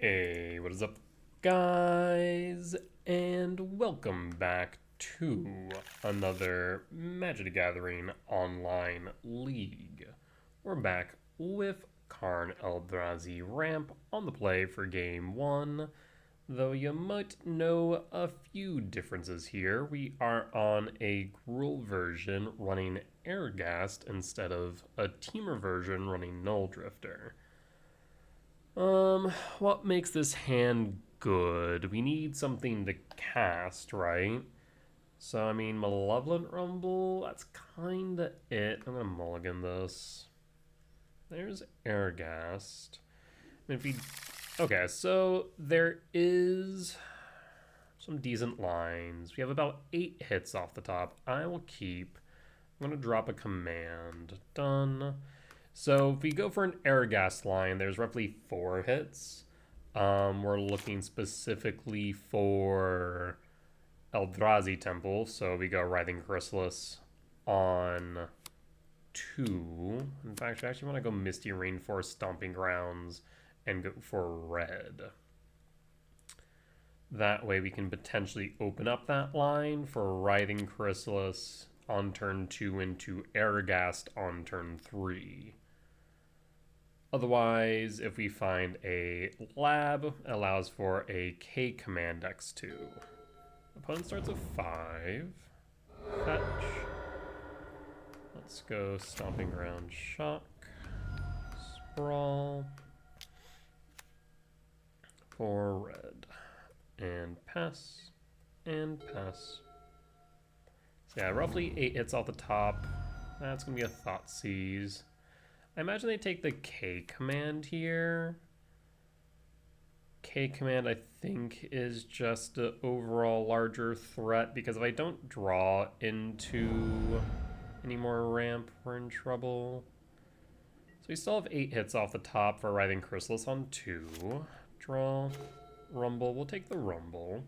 Hey, what is up, guys? And welcome back to another Magic the Gathering online league. We're back with Karn Eldrazi Ramp on the play for game one. Though you might know a few differences here. We are on a Gruul version running Airghast instead of a Teamer version running Null Drifter. What makes this hand good? We need something to cast, right? So, I mean, Malevolent Rumble, that's kinda it. I'm gonna mulligan this. There's Airghast. If we... Okay, so there is some decent lines. We have about 8 hits off the top. I will keep. I'm gonna drop a command. Done. So if we go for an Airghast line, there's roughly 4 hits. We're looking specifically for Eldrazi Temple, so we go Writhing Chrysalis on 2. In fact, I actually want to go Misty Rainforest Stomping Grounds and go for red. That way we can potentially open up that line for Writhing Chrysalis on turn 2 into Airghast on turn 3. Otherwise, if we find a lab, it allows for a K command X2. Opponent starts with 5. Fetch. Let's go Stomping Ground Shock. Sprawl. For red. And pass. And pass. So yeah, roughly 8 hits off the top. That's going to be a Thoughtseize. I imagine they take the K command here. K command, I think, is just an overall larger threat, because if I don't draw into any more ramp, we're in trouble. So we still have 8 hits off the top for Writhing Chrysalis on 2. Draw. Rumble. We'll take the Rumble.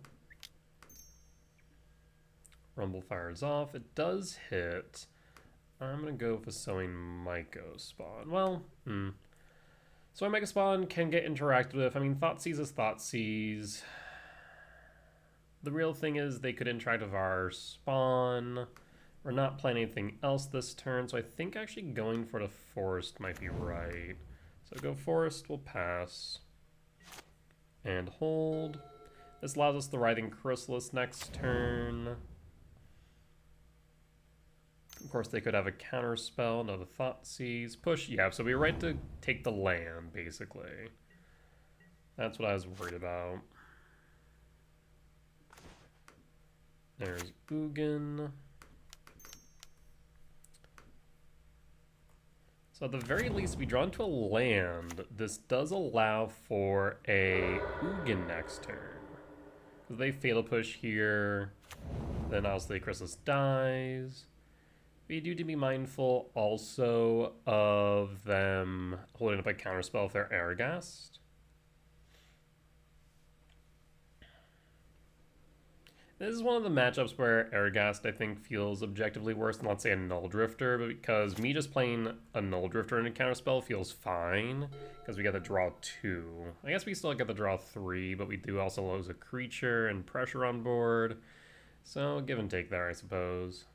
Rumble fires off. It does hit. I'm going to go for Sowing Myco Spawn. Well, Sowing Myco Spawn can get interacted with. I mean, Thoughtseize is Thoughtseize. The real thing is they could interact with our Spawn. We're not playing anything else this turn, so I think actually going for the Forest might be right. So go Forest, we'll pass. And hold. This allows us the Writhing Chrysalis next turn. Of course, they could have a counter spell, another Thoughtseize. Push, yeah, so we were right to take the land, basically. That's what I was worried about. There's Ugin. So at the very least, if we draw into a land, this does allow for a Ugin next turn. Because they Fatal Push here, then obviously Chrysalis dies. We do need to be mindful also of them holding up a counterspell if they're Airghast. This is one of the matchups where Airghast, I think, feels objectively worse than, let's say, a Null Drifter, but because me just playing a Null Drifter in a counterspell feels fine, because we get to draw 2. I guess we still get to draw 3, but we do also lose a creature and pressure on board. So, give and take there, I suppose.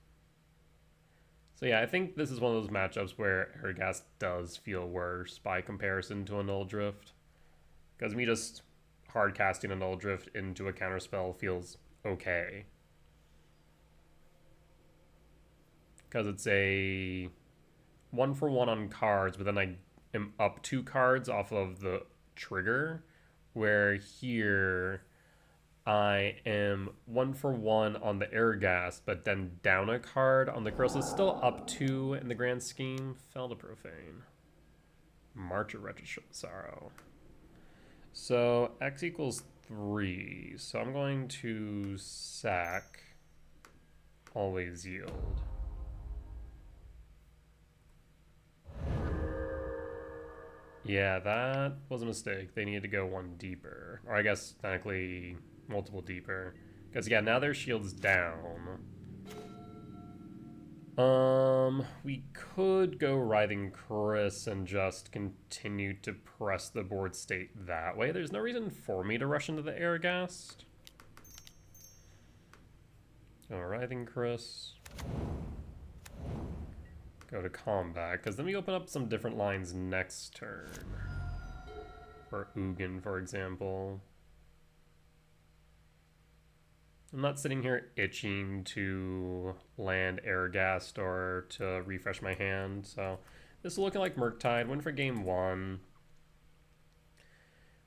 So yeah, I think this is one of those matchups where Airghast does feel worse by comparison to a Null Drift. Because me just hard casting a Null Drift into a counterspell feels okay. Because it's a 1-for-1 on cards, but then I am up 2 cards off of the trigger. Where here I am 1-for-1 on the Airghast, but then down a card on the Chrysalis. Still up 2 in the grand scheme. Fell to Profane. March of Wretched Sorrow. So X equals 3. So I'm going to sack Always Yield. Yeah, that was a mistake. They needed to go 1 deeper. Or I guess technically multiple deeper. Because yeah, now their shield's down. We could go Writhing Chris and just continue to press the board state that way. There's no reason for me to rush into the Airghast. Go Writhing Chris. Go to combat, because then we open up some different lines next turn. For Ugin, for example. I'm not sitting here itching to land Airghast or to refresh my hand, so this is looking like Murktide. Win for game 1.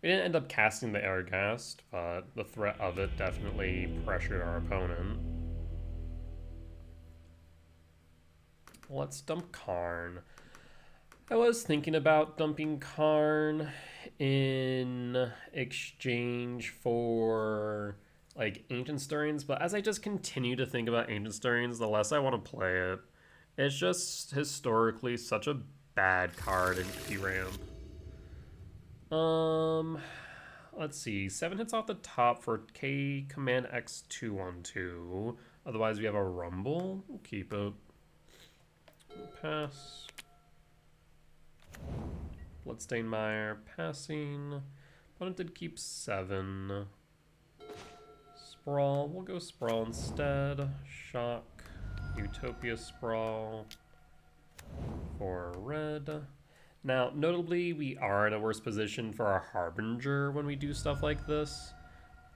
We didn't end up casting the Airghast, but the threat of it definitely pressured our opponent. Let's dump Karn. I was thinking about dumping Karn in exchange for like Ancient Stirrings, but as I just continue to think about Ancient Stirrings, the less I want to play it. It's just historically such a bad card in E-Ramp. Let's see. 7 hits off the top for K Command X2 on 2. Otherwise, we have a Rumble. We'll keep it. Pass. Bloodstainmire passing. Opponent did keep 7. Sprawl. We'll go Sprawl instead. Shock. Utopia Sprawl. For red. Now, notably, we are in a worse position for our Harbinger when we do stuff like this.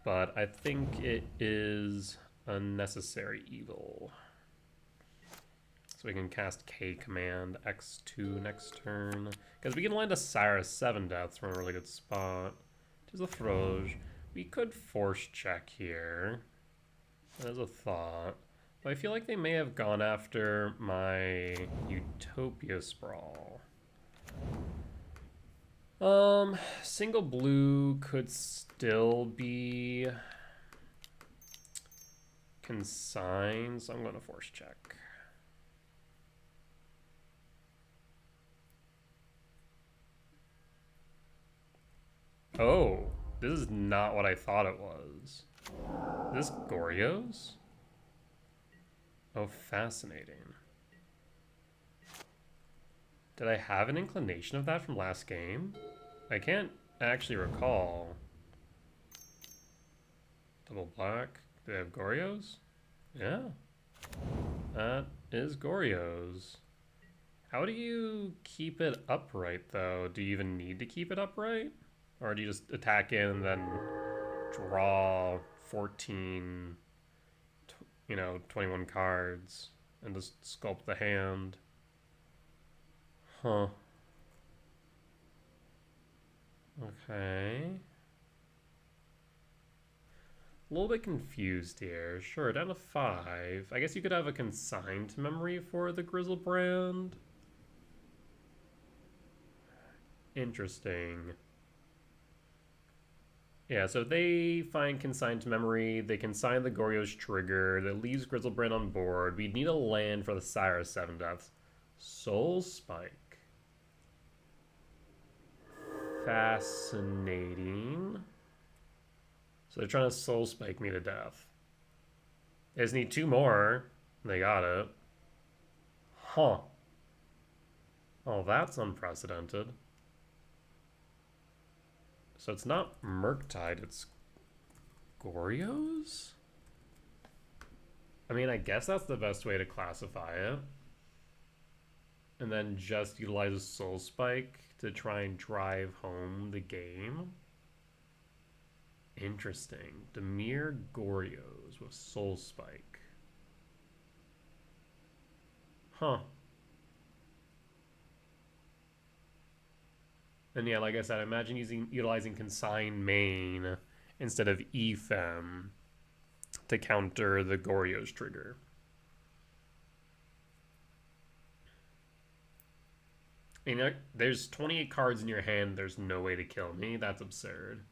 But I think it is a necessary evil. So we can cast K Command X2 next turn. Because we can land a Cyrus 7 deaths from a really good spot. Tis a Throj. We could force check here. That is a thought. But I feel like they may have gone after my Utopia Sprawl. Single blue could still be consigned, so I'm going to force check. Oh, this is not what I thought it was. Is this Goryo's? Oh, fascinating. Did I have an inclination of that from last game? I can't actually recall. Double black. Do they have Goryo's? Yeah. That is Goryo's. How do you keep it upright, though? Do you even need to keep it upright? Or do you just attack in and then draw 14, 21 cards and just sculpt the hand? Huh. Okay. A little bit confused here. Sure, down to 5. I guess you could have a consigned memory for the Grizzlebrand. Interesting. Yeah, so if they find consigned memory, they consign the Goryo's trigger, that leaves Grizzlebrand on board. We'd need a land for the Cyrus 7 deaths. Soul Spike. Fascinating. So they're trying to Soul Spike me to death. They just need 2 more. They got it. Huh. Oh, that's unprecedented. So it's not Murktide, it's Goryo's? I mean, I guess that's the best way to classify it. And then just utilize a Soul Spike to try and drive home the game. Interesting. Dimir Goryo's with Soul Spike. Huh. And yeah, like I said, I imagine utilizing Consign main instead of Efem to counter the Goryo's trigger. There's 28 cards in your hand. There's no way to kill me. That's absurd.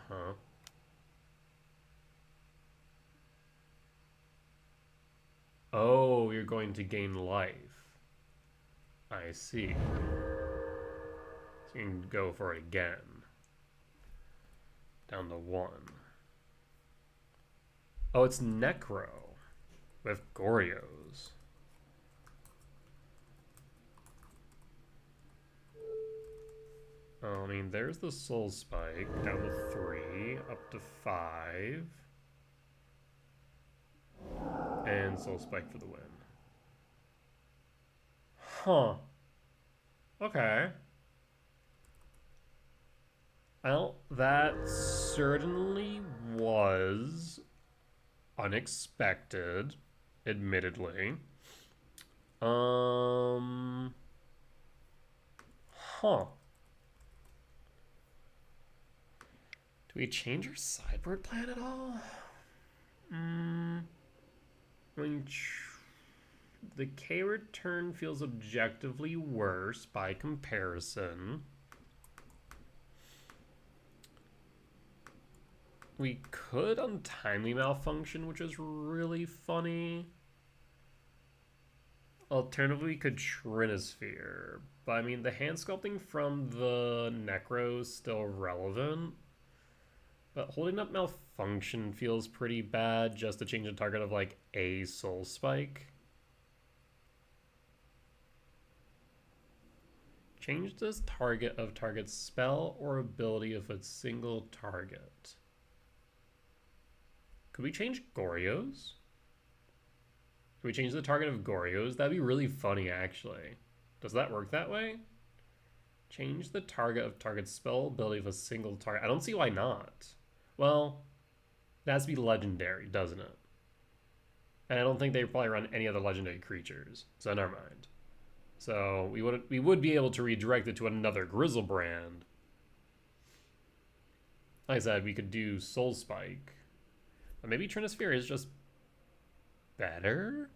Huh. Oh, you're going to gain life. I see. So you can go for it again. Down to 1. Oh, it's Necro with Gorios. I mean, there's the Soul Spike, down to 3, up to 5. And Soul Spike for the win. Huh. Okay. Well, that certainly was unexpected, admittedly. Huh. Do we change our sideboard plan at all? I mean, the K return feels objectively worse by comparison. We could Untimely Malfunction, which is really funny. Alternatively, we could Trinisphere. But I mean, the hand sculpting from the Necro is still relevant. But holding up Malfunction feels pretty bad just to change the target of like a Soul Spike. Change this target of target spell or ability of a single target. Could we change Gorios? Could we change the target of Gorios? That'd be really funny, actually. Does that work that way? Change the target of target spell ability of a single target. I don't see why not. Well, it has to be legendary, doesn't it? And I don't think they probably run any other legendary creatures, so never mind. So we would be able to redirect it to another Grizzlebrand. Like I said, we could do Soul Spike. But maybe Trinisphere is just better?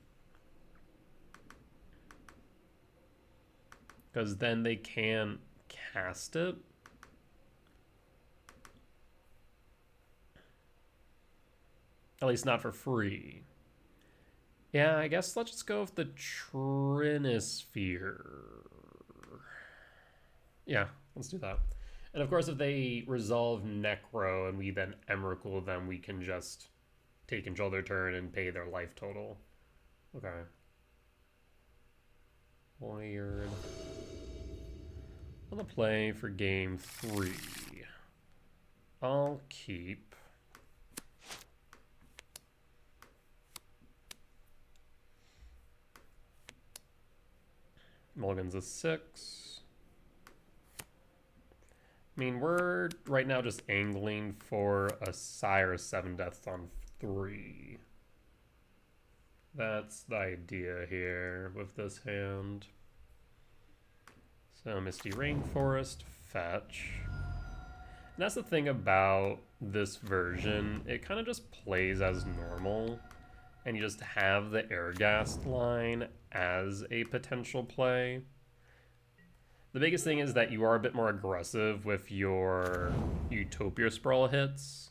Because then they can cast it. At least not for free. Yeah, I guess let's just go with the Trinisphere. Yeah, let's do that. And of course, if they resolve Necro and we then Emrakul them, we can just take control of their turn and pay their life total. Okay. Weird. On the play for game 3. I'll keep Mulligan's a 6. I mean, we're right now just angling for a Sire 7 deaths on 3. That's the idea here with this hand. So Misty Rainforest, fetch. And that's the thing about this version. It kind of just plays as normal. And you just have the Airghast line as a potential play. The biggest thing is that you are a bit more aggressive with your Utopia Sprawl hits.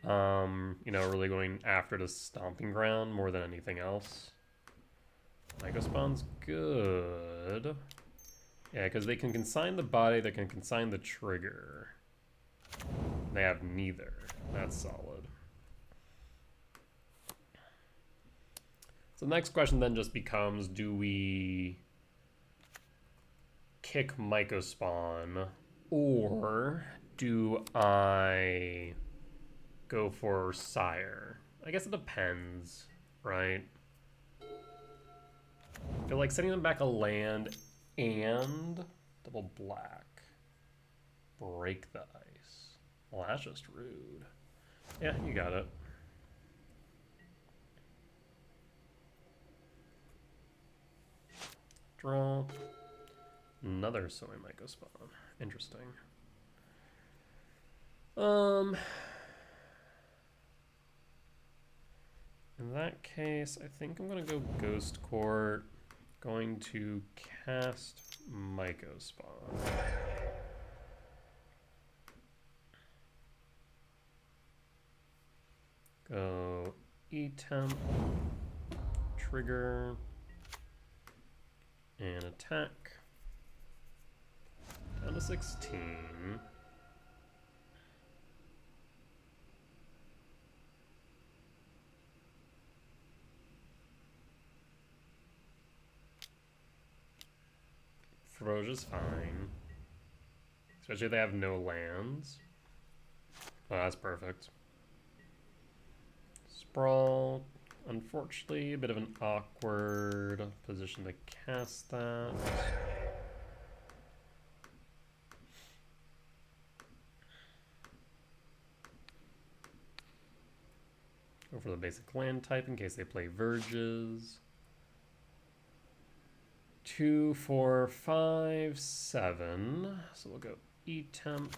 You know, really going after the stomping ground more than anything else. Microspawn's good. Yeah, because they can consign the body, they can consign the trigger. They have neither. That's solid. So the next question then just becomes, do we kick Mycospawn, or do I go for Sire? I guess it depends, right? I feel like sending them back a land and double black. Break the ice. Well, that's just rude. Yeah, you got it. Draw. Another Soy Mycospawn. Interesting. In that case, I think I'm gonna go Ghost Court. Going to cast Mycospawn. Go E-Temp. Trigger. And attack. Down to 16. Froja's fine. Especially if they have no lands. Oh, that's perfect. Sprawl. Unfortunately, a bit of an awkward position to cast that. Go for the basic land type in case they play Verges. 2, 4, 5, 7. So we'll go E-Temp.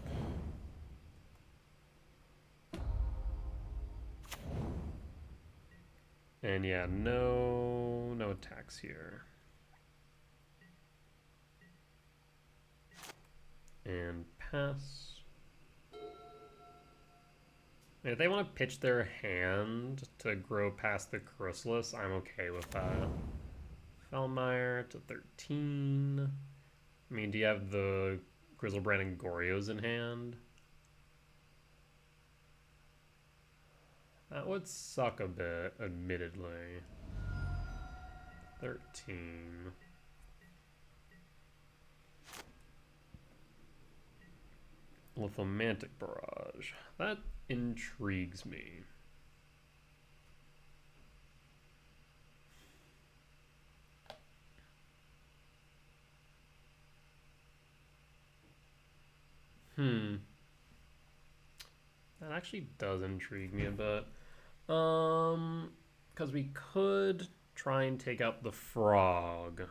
And yeah, no attacks here. And pass. If they want to pitch their hand to grow past the Chrysalis, I'm okay with that. Felmire to 13. I mean, do you have the Grizzlebrand and Gorios in hand? That would suck a bit, admittedly. 13. Lithomantic Barrage. That intrigues me. That actually does intrigue me a bit. Because we could try and take out the frog.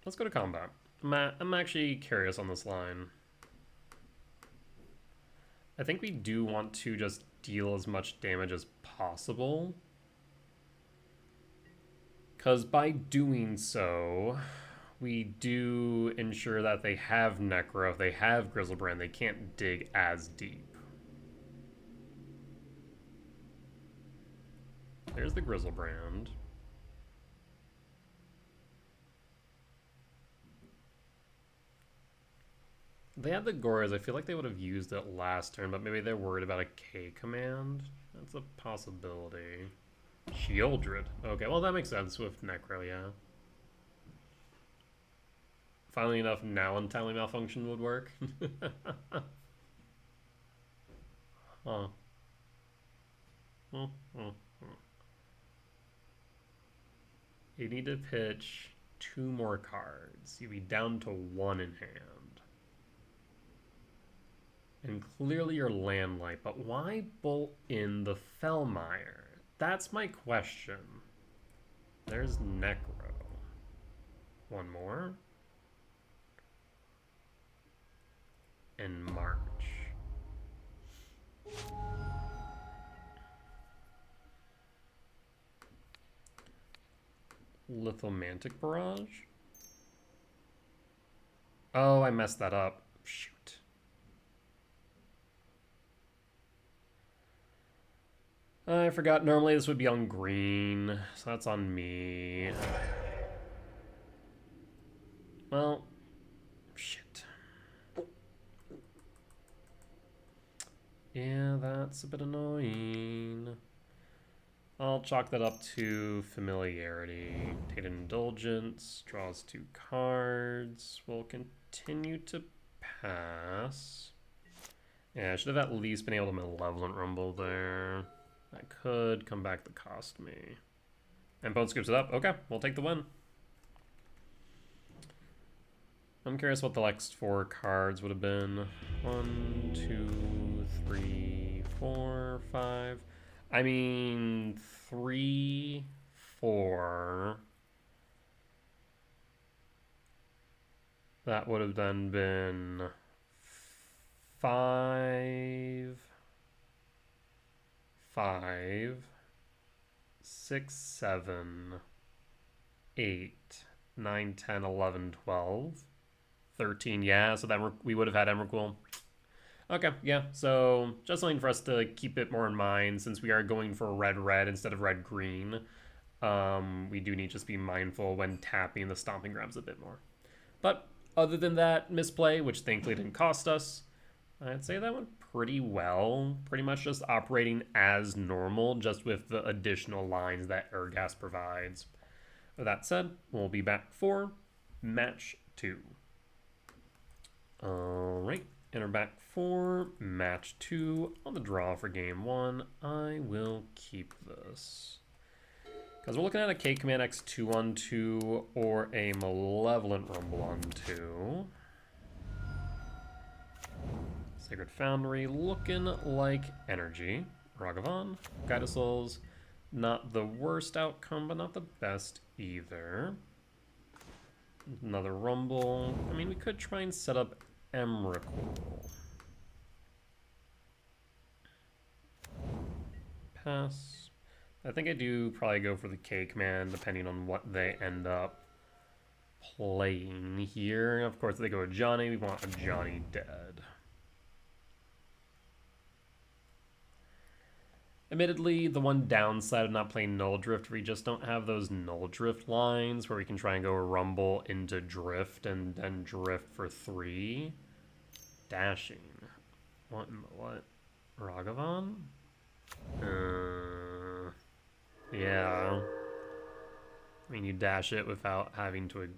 Let's go to combat. I'm actually curious on this line. I think we do want to just deal as much damage as possible. Because by doing so, we do ensure that they have Necro. If they have Grizzlebrand, they can't dig as deep. There's the Grizzlebrand. They had the Goras. I feel like they would have used it last turn, but maybe they're worried about a K command. That's a possibility. Shieldred. Okay, well that makes sense with Necro, yeah. Finally enough, now Untimely Malfunction would work. Huh. You need to pitch 2 more cards. You'd be down to 1 in hand. And clearly your Landlight, but why bolt in the Felmire? That's my question. There's Necro. 1 more. And March. Lithomantic Barrage? Oh, I messed that up. Shoot. I forgot normally this would be on green, so that's on me. Well, shit. Yeah, that's a bit annoying. I'll chalk that up to Familiarity. Take an Indulgence, draws 2 cards. We'll continue to pass. Yeah, I should have at least been able to Malevolent Rumble there. That could come back to cost me. And Bone scoops it up. Okay, we'll take the win. I'm curious what the next 4 cards would have been. 1, 2, 3, 4, 5. I mean, 3, 4. That would have then been 5, 6, 7, 8, 9, 10, 11, 12, 13. Yeah, so that we would have had Emrakul. Okay, yeah, so just something for us to keep it more in mind since we are going for red-red instead of red-green. We do need to just be mindful when tapping the Stomping Grounds a bit more. But other than that misplay, which thankfully didn't cost us, I'd say that went pretty well. Pretty much just operating as normal, just with the additional lines that Ergast provides. With that said, we'll be back for match 2. Alright, enter back for match 2 on the draw for game 1. I will keep this. Because we're looking at a K Command X2 on 2 or a Malevolent Rumble on 2. Sacred Foundry looking like energy. Ragavan, Guided Souls, not the worst outcome, but not the best either. Another Rumble. I mean, we could try and set up Emrakul. Pass. I think I do probably go for the K command, depending on what they end up playing here. Of course, if they go with Johnny, we want a Johnny dead. Admittedly, the one downside of not playing Null Drift, we just don't have those Null Drift lines where we can try and go Rumble into Drift and then Drift for 3. Dashing. What in the what? Ragavan? Yeah. I mean, you dash it without having to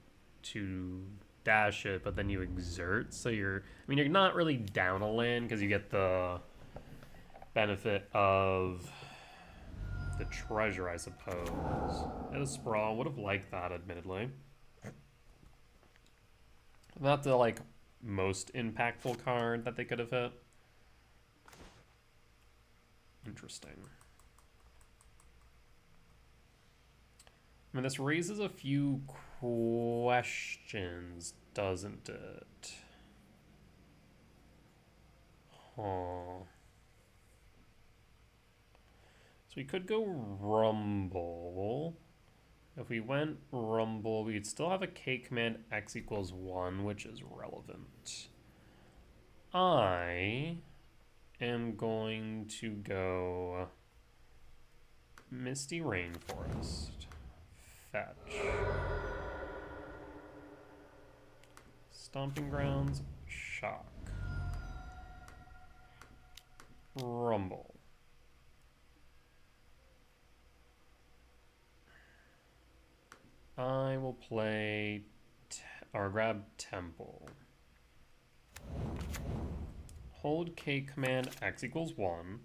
dash it, but then you exert, so you're not really down a land because you get the benefit of the treasure, I suppose. And a Sprawl would have liked that, admittedly. Not the, like, most impactful card that they could have hit. Interesting. I mean, this raises a few questions, doesn't it? Huh. So we could go Rumble. If we went Rumble, we'd still have a K command X equals 1, which is relevant. I am going to go Misty Rainforest. Fetch. Stomping Grounds. Shock. Rumble. I will play or grab Temple. Hold K command X equals 1.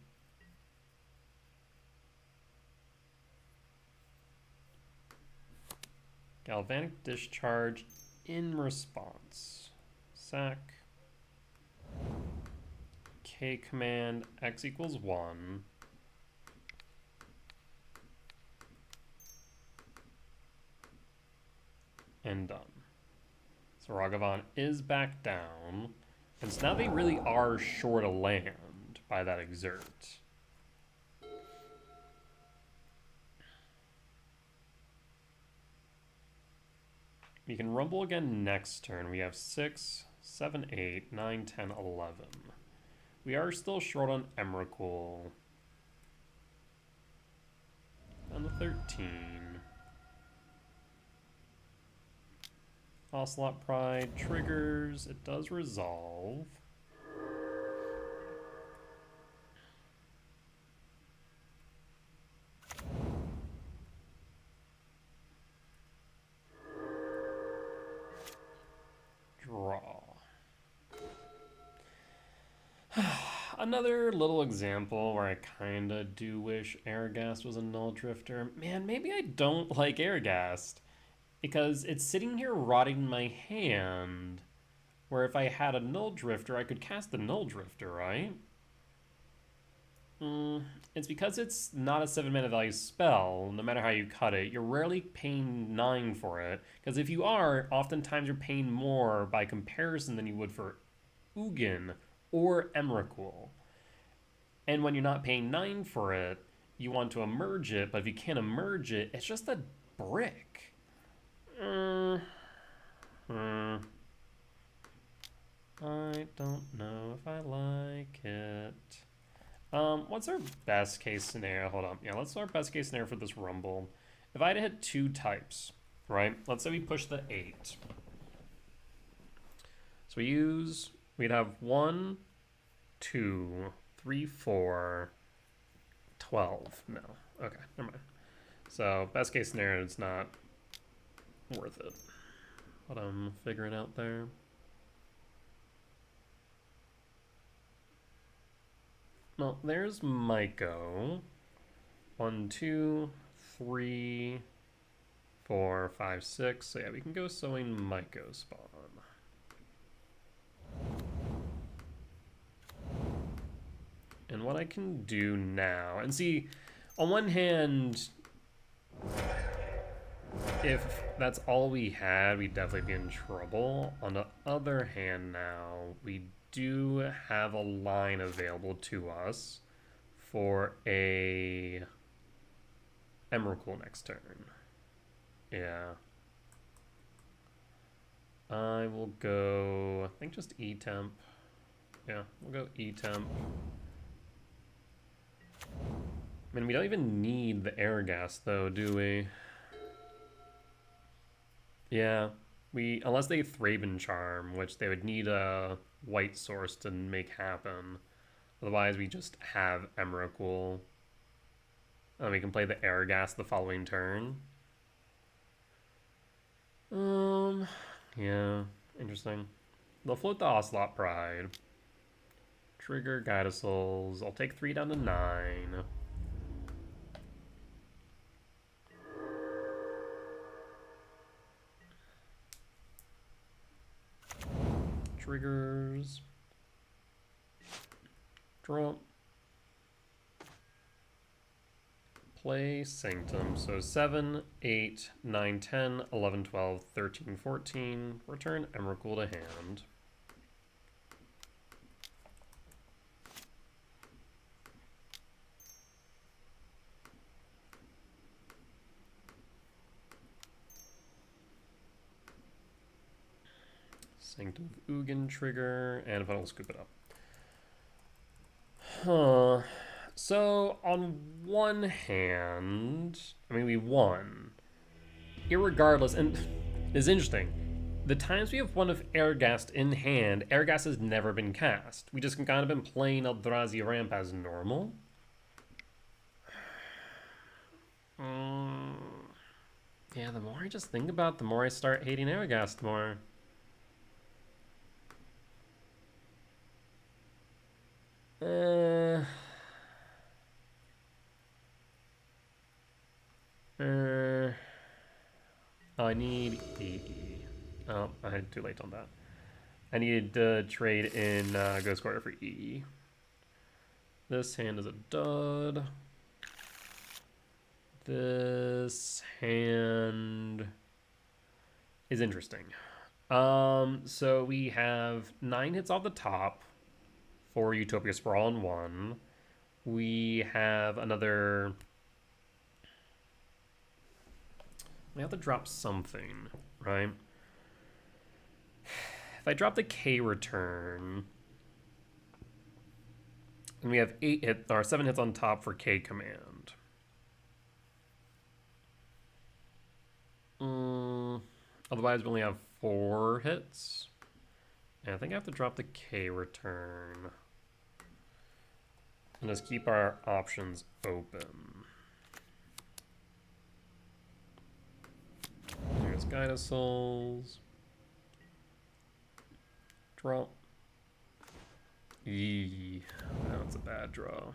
Galvanic Discharge in response. Sack. K command X equals 1. And done. So Ragavan is back down. And so now they really are short a land by that exert. We can Rumble again next turn. We have 6, 7, 8, 9, 10, 11. We are still short on Emrakul. Down to 13. Ocelot Pride triggers. It does resolve. Draw. Another little example where I kinda do wish Ergast was a Null Drifter. Man, maybe I don't like Ergast. Because it's sitting here rotting my hand, where if I had a Null Drifter, I could cast the Null Drifter, right? It's because it's not a 7-mana value spell, no matter how you cut it. You're rarely paying 9 for it, because if you are, oftentimes you're paying more by comparison than you would for Ugin or Emrakul. And when you're not paying 9 for it, you want to emerge it, but if you can't emerge it, it's just a brick. I don't know if I like it. What's our best case scenario? Hold on. Yeah, let's do our best case scenario for this Rumble. If I had hit 2 types, right? Let's say we push the 8. So we'd have 1 2, 3, 4, 12. No. Okay, never mind. So, best case scenario, it's not worth it. What I'm figuring out there. Well, there's Myco. 1, 2, 3, 4, 5, 6. So yeah, we can go sowing Myco spawn. And what I can do now, and see, on one hand, if that's all we had, we'd definitely be in trouble. On the other hand now, we do have a line available to us for a Emrakul next turn. Yeah. I will go, I think just E-Temp. Yeah, we'll go E-Temp. I mean, we don't even need the Airgas though, do we? Yeah, unless they Thraben Charm, which they would need a white source to make happen. Otherwise, we just have Emrakul. And we can play the Airgas the following turn. Yeah, interesting. They'll float the Ocelot Pride. Trigger Guide of Souls. I'll take 3 down to 9. Triggers. Draw. Play Sanctum. So 7, 8, 9, 10, 11, 12, 13, 14. Return Emrakul to hand. Sanctum of Ugin trigger, and if I will scoop it up. Huh. So, on one hand, I mean, we won. Irregardless, and it's interesting. The times we have one of Airgast in hand, Airgast has never been cast. We just kind of been playing Eldrazi Ramp as normal. Yeah, the more I just think about it, the more I start hating Airgast more. I need EE. Oh, I had too late on that. I needed to trade in Ghost Quarter for EE. This hand is a dud. This hand is interesting. So we have 9 hits off the top for Utopia Sprawl on 1. We have another... We have to drop something, right? If I drop the K return, and we have 7 hits on top for K command. Otherwise, we only have 4 hits. And I think I have to drop the K return. And just keep our options open. There's Guide of Souls. Draw. That's a bad draw.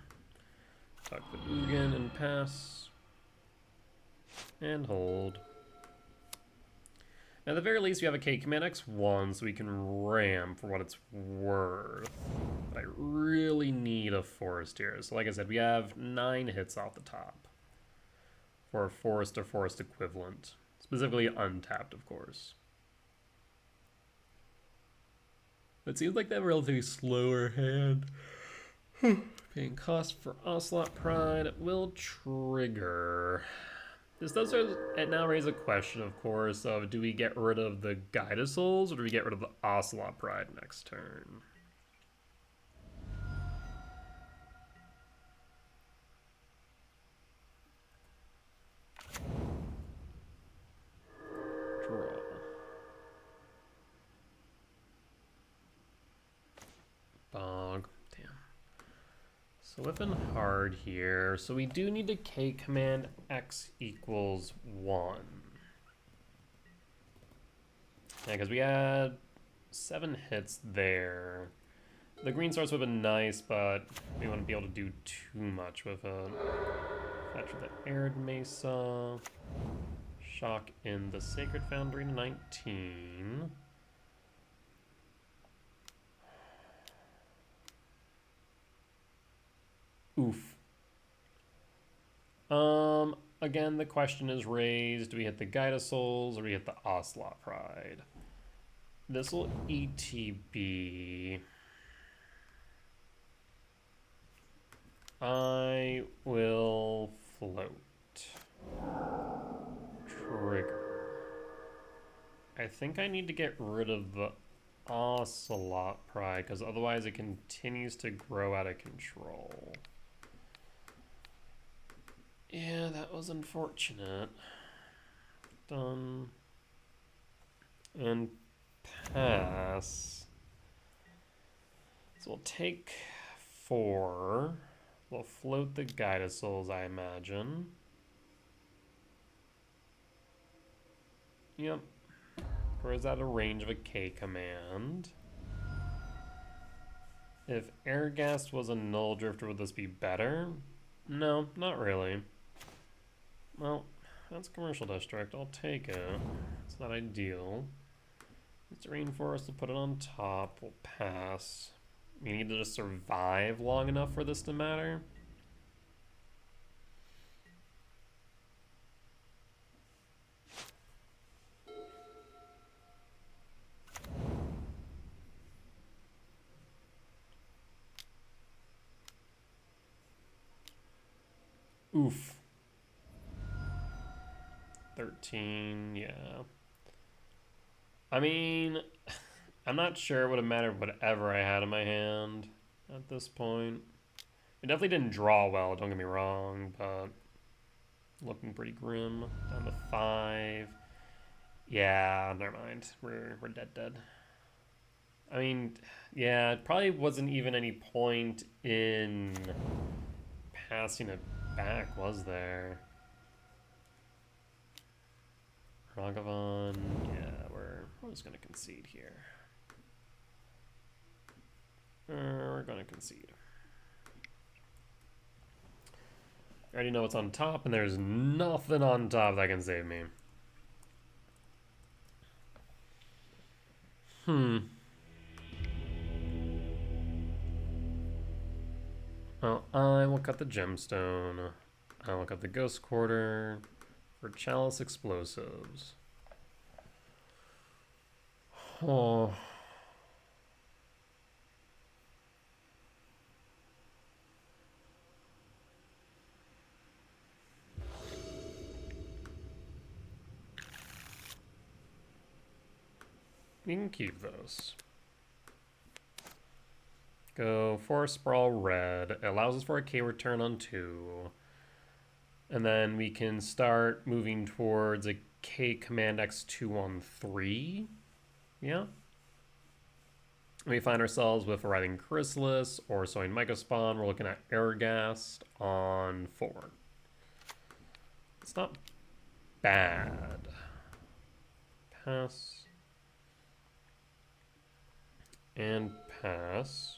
Tuck the Ugin and pass. And hold. At the very least, we have a K command X1, so we can ram for what it's worth. But I really need a forest here. So like I said, we have 9 hits off the top for a forest or forest equivalent. Specifically untapped, of course. It seems like they have a relatively slower hand. Paying cost for Ocelot Pride. It will trigger. This does now raise a question, of course, of do we get rid of the Guide of Souls or do we get rid of the Ocelot Pride next turn? Draw. Bog. Damn. So whipping hard here. So we do need to K command X equals 1. Yeah, because we had 7 hits there. The green source would have been nice, but we wouldn't be able to do too much with it. Fetch with the Arid Mesa. Shock in the Sacred Foundry to 19. Oof. Again, the question is raised, do we hit the Guide of Souls or do we hit the Ocelot Pride? This will ETB. I will float. Trigger. I think I need to get rid of the Ocelot Pride because otherwise it continues to grow out of control. Yeah, that was unfortunate. Done. And pass. So we'll take 4. We'll float the Guide of Souls, I imagine. Yep. Or is that a range of a K command? If Airghast was a Null Drifter, would this be better? No, not really. Well, that's Commercial District. I'll take it. It's not ideal. It's a Rainforest to put it on top. We'll pass. We need to just survive long enough for this to matter. Oof. 13, yeah. I mean, I'm not sure it would have mattered whatever I had in my hand at this point. It definitely didn't draw well, don't get me wrong, but looking pretty grim. Down to 5. Yeah, never mind. We're dead. I mean, yeah, it probably wasn't even any point in passing it back, was there? Ragavan, yeah, we're just gonna concede here. We're gonna concede. I already know what's on top, and there's nothing on top that can save me. Well, I will cut the gemstone. I will cut the ghost quarter for chalice explosives. Oh. We can keep those. Go Forest Sprawl red. It allows us for a K return on 2. And then we can start moving towards a K command X2 on 3. Yeah. We find ourselves with a Writhing Chrysalis or Sowing Mycospawn. We're looking at Airghast on 4. It's not bad. Pass. And pass.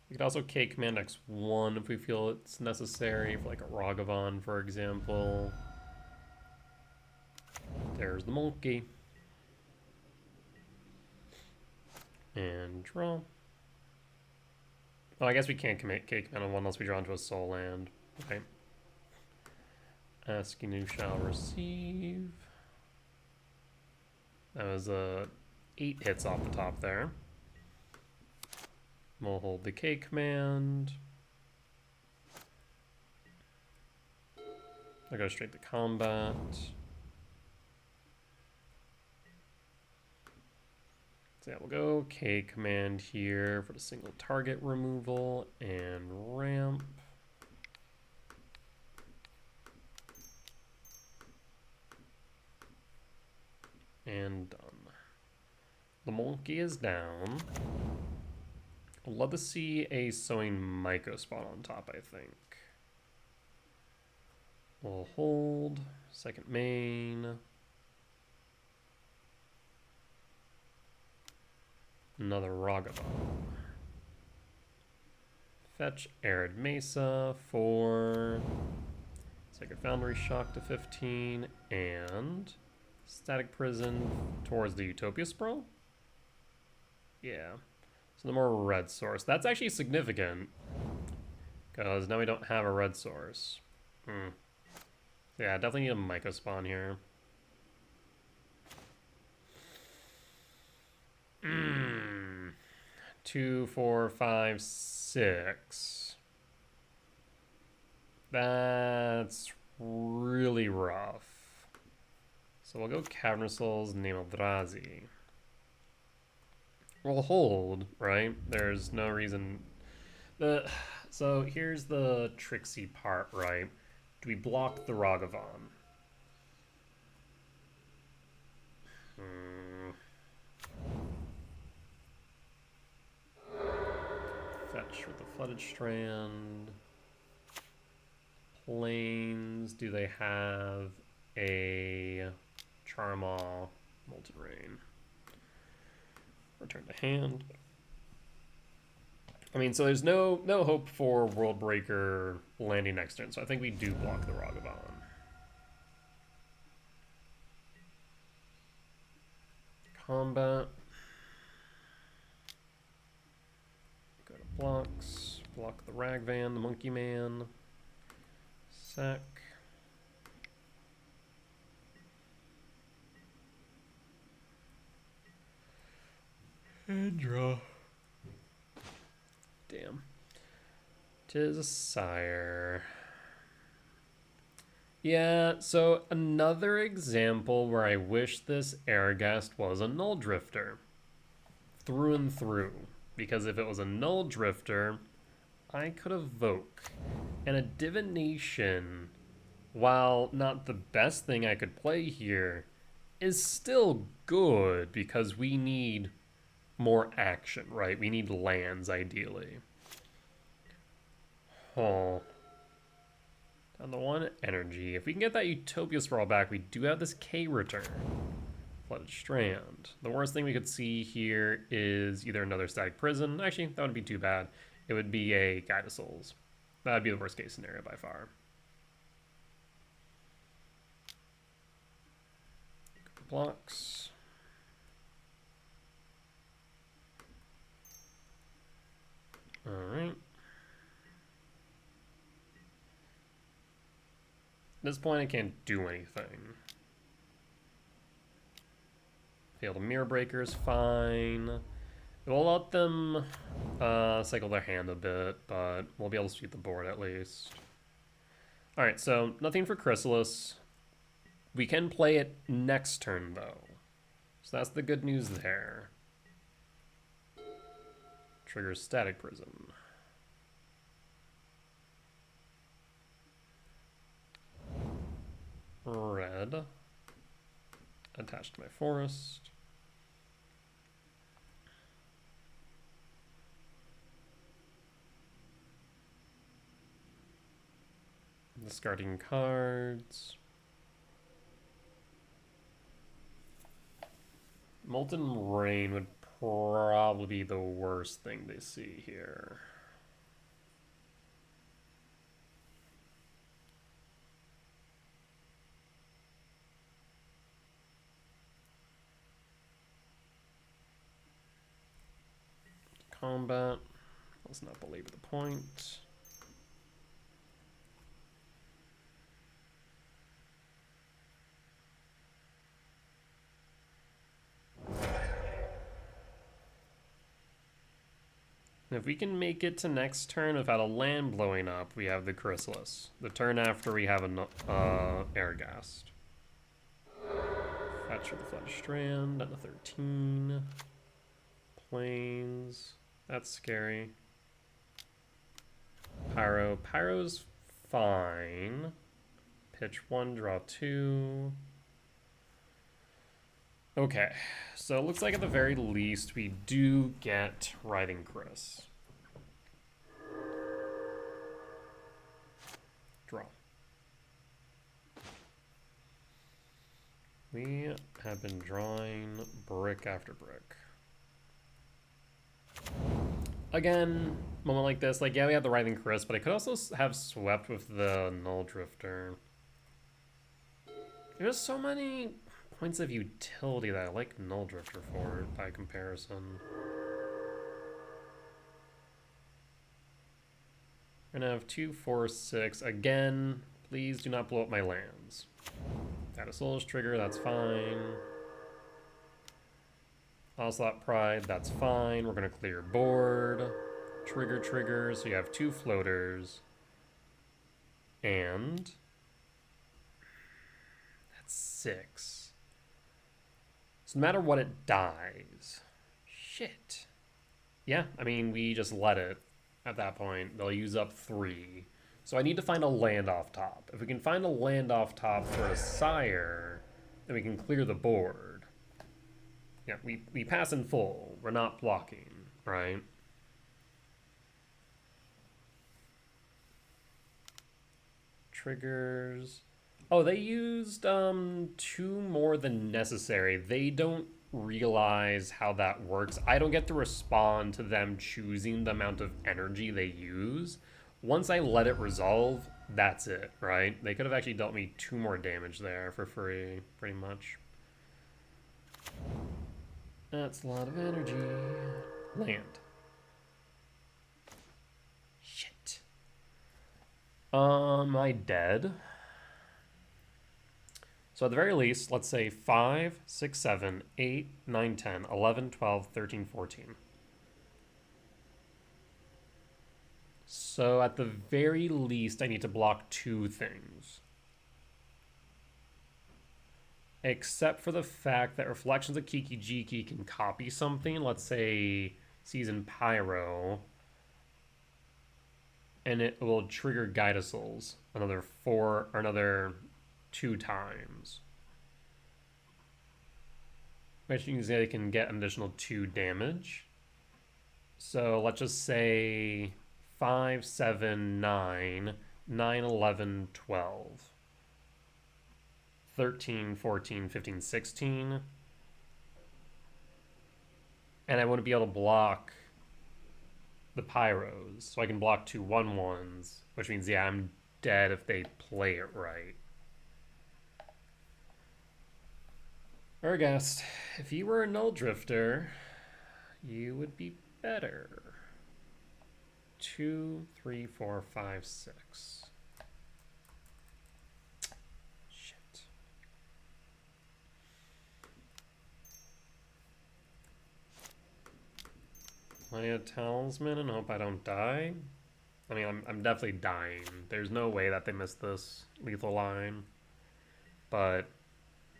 We could also K command X1 if we feel it's necessary, for like a Ragavan, for example. There's the monkey. And draw. Oh, I guess we can't commit K command on 1 unless we draw into a soul land. Okay. Asking who shall receive. That was 8 hits off the top there. We'll hold the K command. I'll go straight to combat. So yeah, we'll go K command here for the single target removal and ramp. And done. The monkey is down. I'd love to see a Sowing Myco spawn on top, I think. We'll hold. Second main. Another Ragavan. Fetch Arid Mesa for Sacred Foundry Shock to 15 and Static Prison towards the Utopia Sprawl. Yeah. So no more red source. That's actually significant because now we don't have a red source. Yeah, definitely need a Myco spawn here. 2, 4, 5, 6. That's really rough. So we'll go Cavernous Souls, name Eldrazi. We'll hold, right? There's no reason. So here's the tricksy part, right? Do we block the Ragavan? Fetch with the Flooded Strand. Plains. Do they have a Charmaw Molten Rain? Return to hand. I mean, so there's no hope for World Breaker landing next turn, so I think we do block the Ragavan. Combat. Go to blocks. Block the Ragvan, the Monkey Man. Sack. And draw. Damn. 'Tis a sire. Yeah, so another example where I wish this Airghast was a Null Drifter. Through and through. Because if it was a Null Drifter, I could evoke. And a Divination, while not the best thing I could play here, is still good because we need more action, right? We need lands, ideally. Oh. Down to 1 energy. If we can get that Utopia Sprawl back, we do have this K return. Flooded Strand. The worst thing we could see here is either another Static Prison. Actually, that wouldn't be too bad. It would be a Guide of Souls. That would be the worst case scenario by far. Blocks. Alright. At this point, I can't do anything. Failed a Mirror Breaker is fine. We'll let them cycle their hand a bit, but we'll be able to sweep the board at least. Alright, so nothing for Chrysalis. We can play it next turn, though. So that's the good news there. Triggers Static Prison. Red. Attached to my forest. Discarding cards. Molten Rain would probably be the worst thing they see here. Combat. Let's not belabor the point. If we can make it to next turn without a land blowing up, we have the Chrysalis. The turn after, we have an Airghast. Fetch with the Flooded Strand at the 13. Plains. That's scary. Pyro. Pyro's fine. Pitch 1, draw 2. Okay, so it looks like at the very least we do get Riding Chris. have been drawing brick after brick. Again, moment like this, like, yeah, we have the Writhing Crisp, but I could also have swept with the Null Drifter. There's so many points of utility that I like Null Drifter for by comparison. We're gonna have 2, 4, 6. Again, please do not blow up my lands. Got a Soulish Trigger, that's fine. Onslaught Pride, that's fine. We're gonna clear board. Trigger, so you have 2 floaters. And that's 6. So no matter what, it dies. Shit. Yeah, I mean, we just let it at that point. They'll use up 3. So I need to find a land off top. If we can find a land off top for a Sire, then we can clear the board. Yeah, we pass in full. We're not blocking, right? Triggers. Oh, they used 2 more than necessary. They don't realize how that works. I don't get to respond to them choosing the amount of energy they use. Once I let it resolve, that's it, right? They could have actually dealt me 2 more damage there for free, pretty much. That's a lot of energy. Land. Shit. Am I dead? So at the very least, let's say 5, 6, 7, 8, 9, 10, 11, 12, 13, 14. So at the very least, I need to block 2 things. Except for the fact that Reflections of Kiki Jiki can copy something, let's say Season Pyro, and it will trigger Guidasouls another 4 or another 2 times. Which means they can get an additional 2 damage. So let's just say 5, 7, 9, 9, 11, 12. 13, 14, 15, 16. And I wouldn't be able to block the Pyros. So I can block 2 1/1s, which means, yeah, I'm dead if they play it right. Ergast, if you were a Null Drifter, you would be better. 2, 3, 4, 5, 6. Shit. Play a Talisman and hope I don't die. I mean, I'm definitely dying. There's no way that they missed this lethal line. But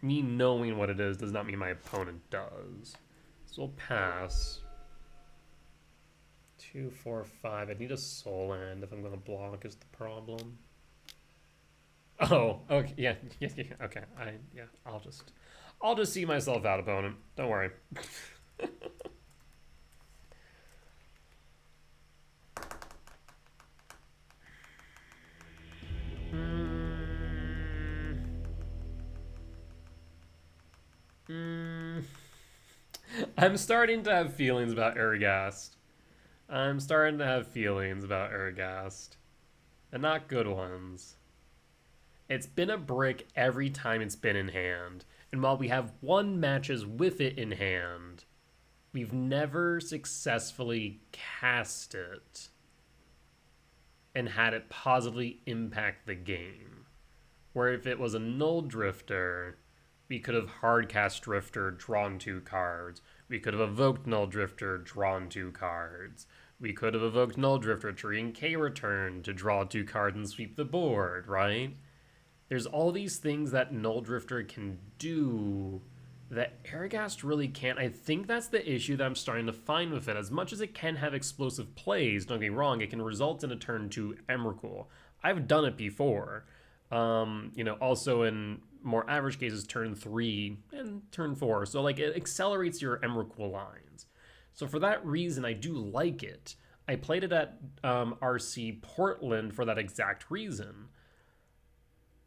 me knowing what it is does not mean my opponent does. So we'll pass. 2, 4, 5. I need a soul land if I'm going to block is the problem. Oh, okay, yeah, okay. I'll just see myself out, opponent. Don't worry. I'm starting to have feelings about Ergast. And not good ones. It's been a brick every time it's been in hand. And while we have won matches with it in hand, we've never successfully cast it and had it positively impact the game. Where if it was a Null Drifter, we could have hard cast Drifter, drawn 2 cards. We could have evoked Null Drifter, drawn 2 cards. We could have evoked Null Drifter, Tree and K return to draw 2 cards and sweep the board, right? There's all these things that Null Drifter can do that Ergast really can't. I think that's the issue that I'm starting to find with it. As much as it can have explosive plays, don't get me wrong, it can result in a turn 2 Emrakul. I've done it before. Also in more average cases, turn 3 and turn 4. So, like, it accelerates your Emrakul lines. So for that reason, I do like it. I played it at RC Portland for that exact reason.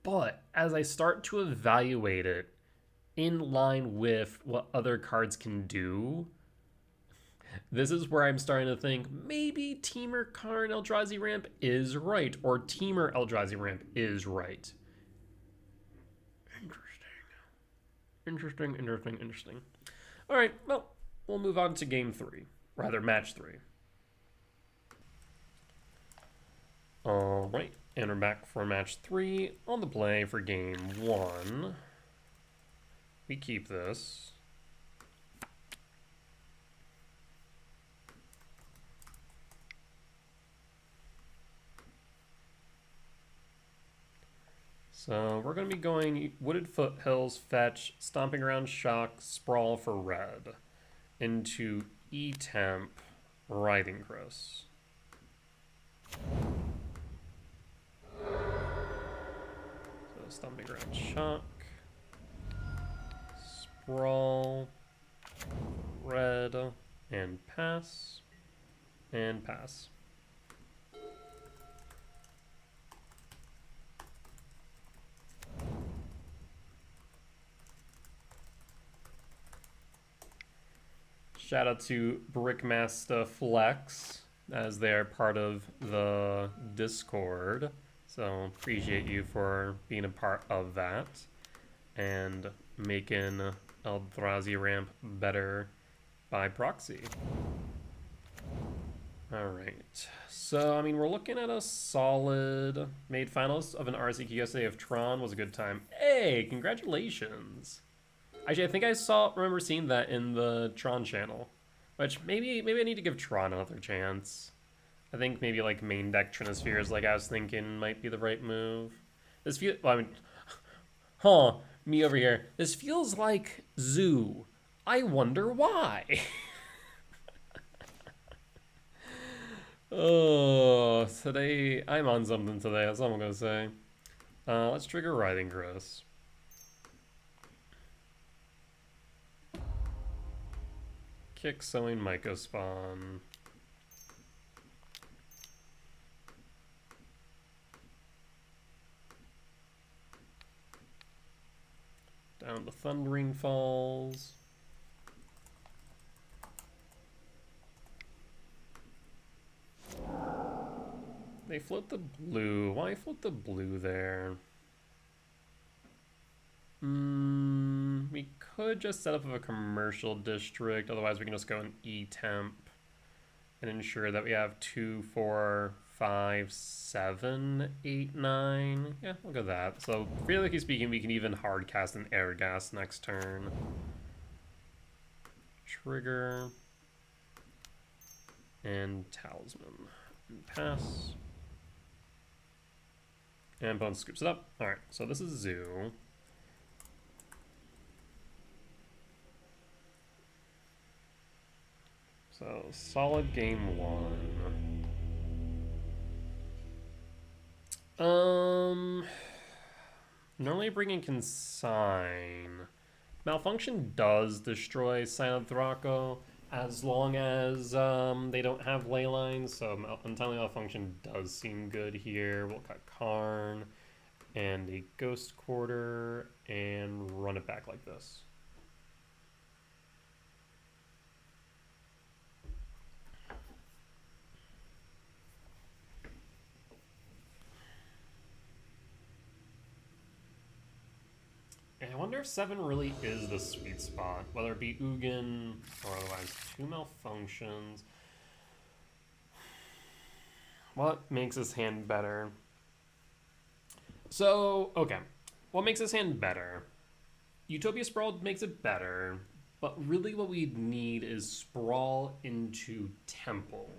But as I start to evaluate it, in line with what other cards can do. This is where I'm starting to think maybe Teamer Karn Eldrazi Ramp is right, or Teamer Eldrazi Ramp is right. Interesting. All right, well, we'll move on to game 3. Rather, match 3. All right, and we're back for match 3 on the play for game 1. We keep this. So we're going to be going Wooded Foothills, Fetch, Stomping Ground, Shock, Sprawl for red into E-Temp, Writhing Gross. So Stomping Ground, Shock, Sprawl, red, and pass, and pass. Shout out to Brickmaster Flex, as they're part of the Discord. So appreciate you for being a part of that and making Eldrazi Ramp better by proxy. All right. So, I mean, we're looking at a solid made finalist of an RCQSA of Tron. Was a good time. Hey, congratulations. Actually, I think I remember seeing that in the Tron channel, which maybe I need to give Tron another chance. I think maybe like main deck Trinispheres, like I was thinking, might be the right move. This well, I mean, me over here. This feels like Zoo. I wonder why. Oh, today I'm on something today. That's all I'm gonna say. Let's trigger Writhing Gross. Kick Sowing Mycospawn. Down to Thundering Falls. They float the blue. Why float the blue there? We could just set up a commercial district. Otherwise, we can just go in E-Temp and ensure that we have 2, 4, 5, 7, 8, 9. Yeah, we'll go that. So, realistically speaking, we can even hard cast an Air Gas next turn. Trigger. And Talisman. And pass. And Bone scoops it up. Alright, so this is Zoo. So, solid game 1. Normally bringing Consign. Malfunction does destroy Silent Thrako as long as they don't have ley lines, so Untimely Malfunction does seem good here. We'll cut Karn and a Ghost Quarter and run it back like this. I wonder if 7 really is the sweet spot, whether it be Ugin or otherwise. 2 Malfunctions. What makes this hand better? So, okay. What makes this hand better? Utopia Sprawl makes it better, but really what we need is Sprawl into Temple.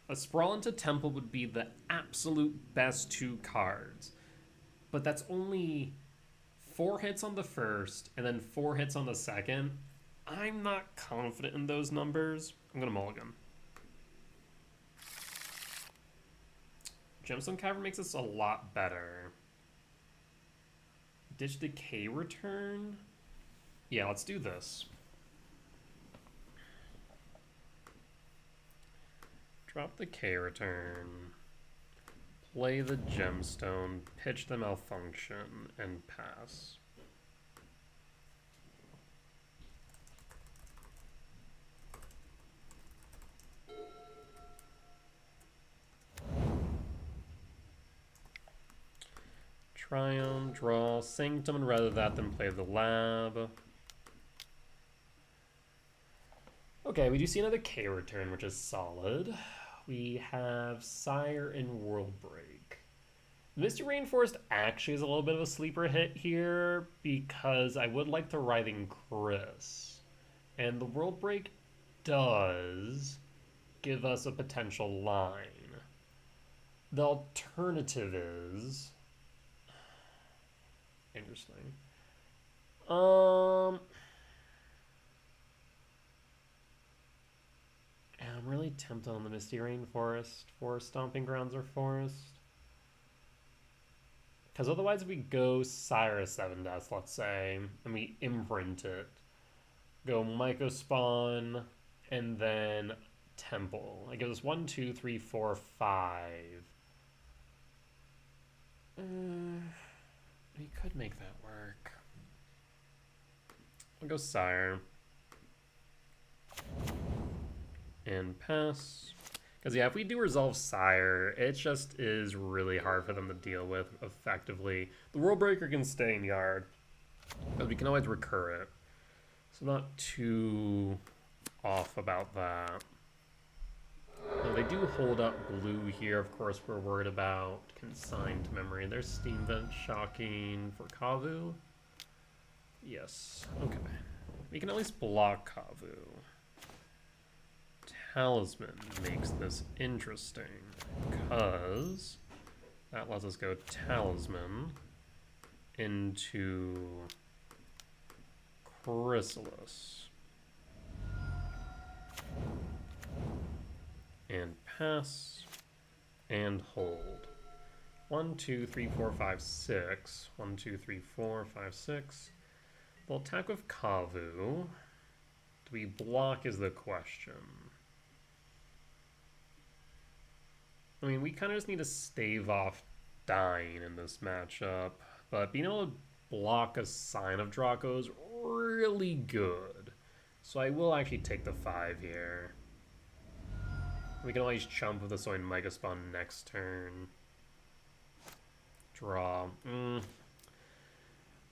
A Sprawl into Temple would be the absolute best 2 cards, but that's only 4 hits on the first, and then 4 hits on the second. I'm not confident in those numbers. I'm going to mulligan. Gemstone Cavern makes this a lot better. Ditch Decay Return? Yeah, let's do this. Drop the Decay Return. Play the Gemstone, pitch the Malfunction, and pass. Triumph, draw Sanctum, and rather that than play the Lab. Okay, we do see another K return, which is solid. We have Sire and World Break. Misty Rainforest actually is a little bit of a sleeper hit here because I would like to Writhing Chris. And the World Break does give us a potential line. The alternative is... Interesting. I'm really tempted on the Misty Rainforest for Stomping Grounds or Forest. Because otherwise if we go Sire 7 Deaths, let's say, and we imprint it, go Myco Spawn, and then Temple. It gives us 1, 2, 3, 4, 5. We could make that work. I'll go Sire. And pass. Because, yeah, if we do resolve Sire, it just is really hard for them to deal with effectively. The World Breaker can stay in yard, but we can always recur it. So not too off about that. Now, they do hold up blue here. Of course, we're worried about Consigned Memory. There's Steam Vent Shocking for Kavu. Yes, okay. We can at least block Kavu. Talisman makes this interesting because that lets us go Talisman into Chrysalis and pass and hold. 1, 2, 3, 4, 5, 6. 1, 2, 3, 4, 5, 6. We'll attack with Kavu. Do we block is the question. I mean, we kind of just need to stave off dying in this matchup, but being able to block a Sign of Draco is really good. So I will actually take the 5 here. We can always chump with the Soin Mega Spawn next turn. Draw.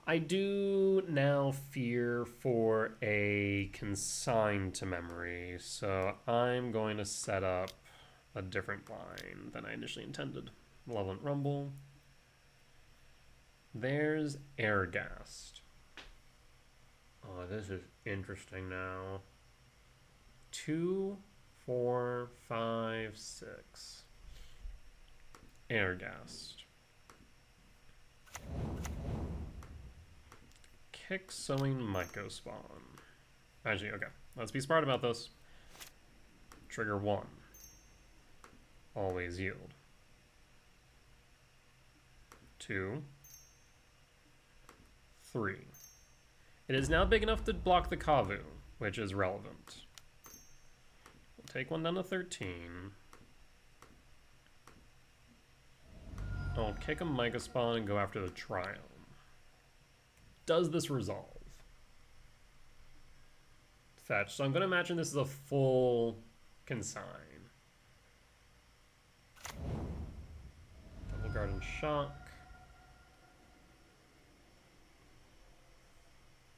I do now fear for a Consign to Memory, so I'm going to set up a different line than I initially intended. Malevolent Rumble. There's Airghast. Oh, this is interesting now. 2, 4, 5, 6. Airghast. Kick Sowing Myco Spawn. Actually, okay. Let's be smart about this. Trigger 1. Always yield. 2, 3. It is now big enough to block the Kavu, which is relevant. We'll take one down to 13. I'll kick a Myco Spawn and go after the Triumph. Does this resolve? Fetch. So I'm going to imagine this is a full Consign. Double Garden Shock.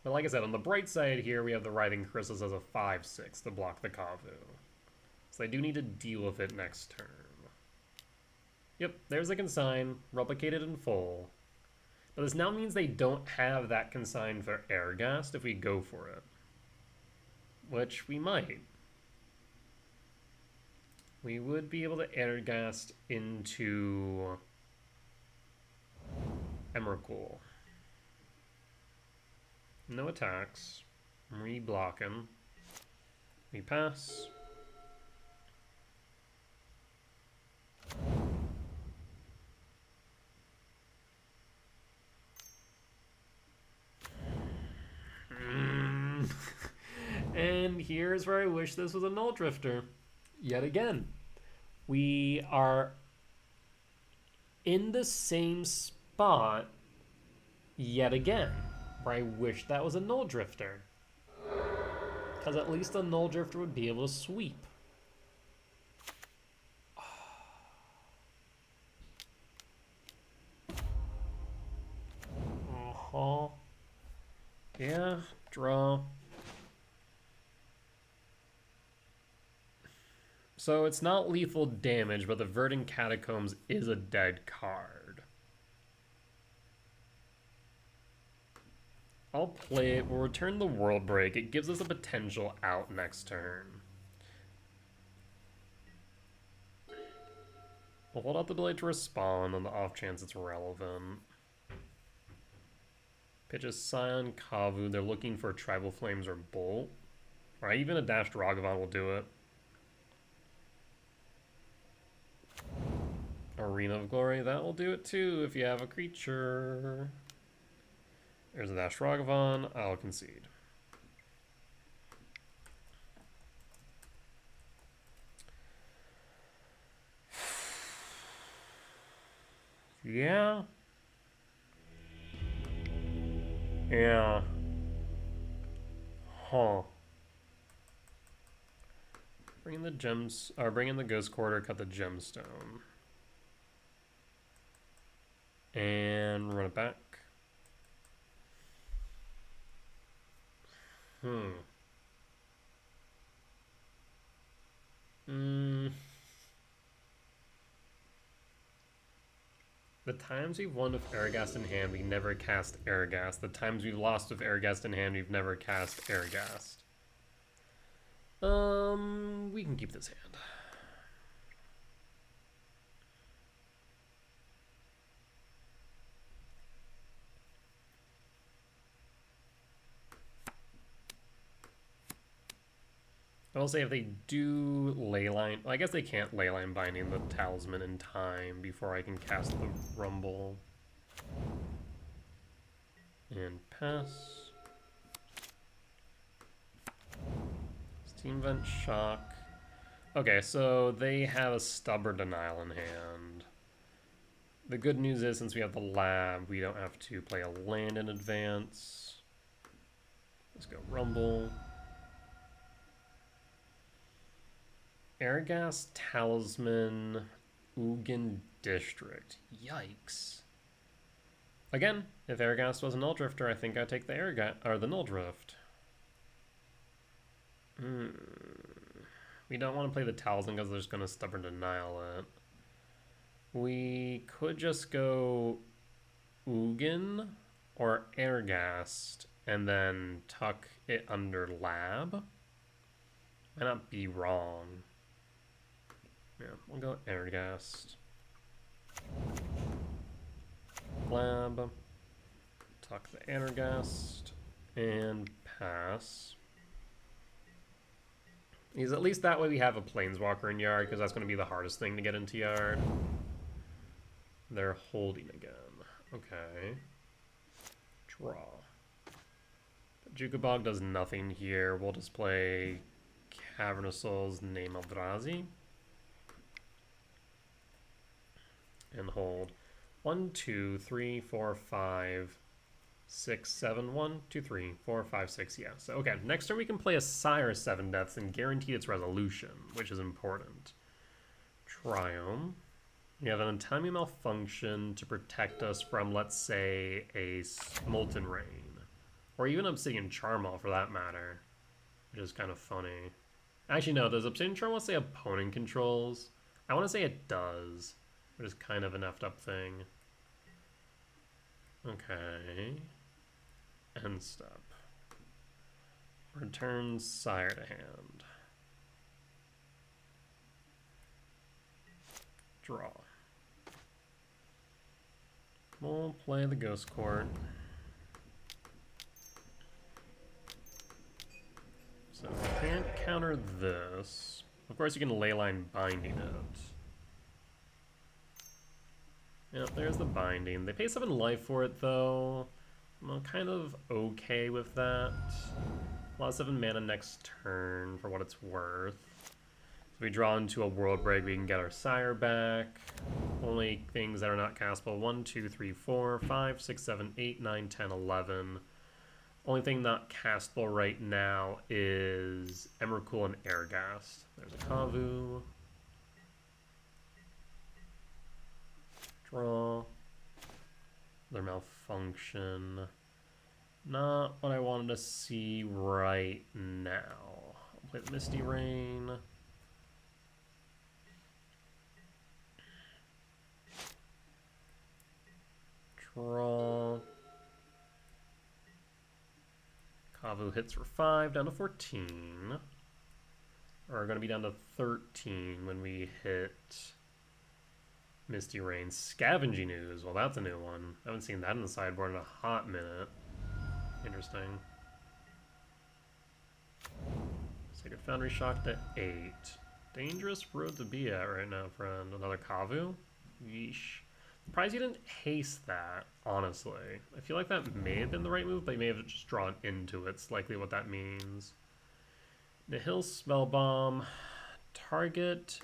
But like I said, on the bright side here, we have the Writhing Crystals as a 5/6 to block the Kavu. So I do need to deal with it next turn. Yep, there's the Consign, replicated in full. But this now means they don't have that Consign for Airghast if we go for it. Which we might. We would be able to Airghast into Emrakul. No attacks. Re-blocking. We pass. And here's where I wish this was a Null Drifter. Yet again. We are in the same spot yet again. Where I wish that was a Null Drifter. Because at least a Null Drifter would be able to sweep. call. Yeah, draw. So it's not lethal damage, but the Verdant Catacombs is a dead card. I'll play it. We'll return the World Break. It gives us a potential out next turn. We'll hold out the ability to respond on the off chance it's relevant. Pitches Scion, Kavu. They're looking for Tribal Flames or Bolt. Alright, even a dashed Ragavan will do it. Arena of Glory, that will do it too if you have a creature. There's a dashed Ragavan. I'll concede. Yeah. Yeah. Huh. Bring in the gems, or bring in the Ghost Quarter, cut the gemstone. And run it back. The times we've won with Aragast in hand, we never cast Aragast. The times we've lost with Aragast in hand, we've never cast Aragast. We can keep this hand. I will say if they do Leyline, well, I guess they can't Leyline Binding the Talisman in time before I can cast the Rumble. And pass. Steam Vent Shock. Okay, so they have a Stubborn Denial in hand. The good news is since we have the lab, we don't have to play a land in advance. Let's go Rumble. Aragast, Talisman, Ugin District. Yikes. Again, if Aragast was a Null Drifter, I think I'd take the Aragast or the Null Drift. We don't want to play the Talisman because they're just going to Stubborn Denial it. We could just go Ugin or Aragast and then tuck it under Lab. Might not be wrong. Yeah, we'll go Aragast. Lab. Tuck the Aragast. And pass. Because at least that way we have a Planeswalker in Yard, because that's going to be the hardest thing to get into Yard. They're holding again. Okay. Draw. Jukabog does nothing here. We'll just play Cavernous Souls, name Eldrazi. And hold 1, 2, 3, 4, 5, 6, 7, 1, 2, 3, 4, 5, 6. Yeah. So okay, next turn we can play a Sire 7 Deaths and guarantee its resolution, which is important. Triome. We have an Untimely Malfunction to protect us from, let's say, a Molten Rain, or even Obsidian Charmel for that matter, which is kind of funny. Actually, no. Does Obsidian Charmel say opponent controls? I want to say it does. Which is kind of an effed up thing. Okay. End step. Return Sire to hand. Draw. We'll play the Ghost Court. So we can't counter this. Of course you can Leyline Binding it. Yep, there's the Binding. They pay 7 life for it, though. I'm kind of okay with that. Lost 7 mana next turn for what it's worth. If we draw into a World Break, we can get our Sire back. Only things that are not castable: 1, 2, 3, 4, 5, 6, 7, 8, 9, 10, 11. Only thing not castable right now is Emrakul and Aragast. There's a Kavu. Draw. Their Malfunction. Not what I wanted to see right now. I'll play the Misty Rain. Draw. Kavu hits for 5, down to 14. Or going to be down to 13 when we hit Misty Rain. Scavenging Ooze. Well, that's a new one. I haven't seen that in the sideboard in a hot minute. Interesting. Sacred Foundry Shock to 8. Dangerous road to be at right now, friend. Another Kavu? Yeesh. Surprised you didn't haste that, honestly. I feel like that may have been the right move, but you may have just drawn into it. It's likely what that means. Nihil Spellbomb. Target.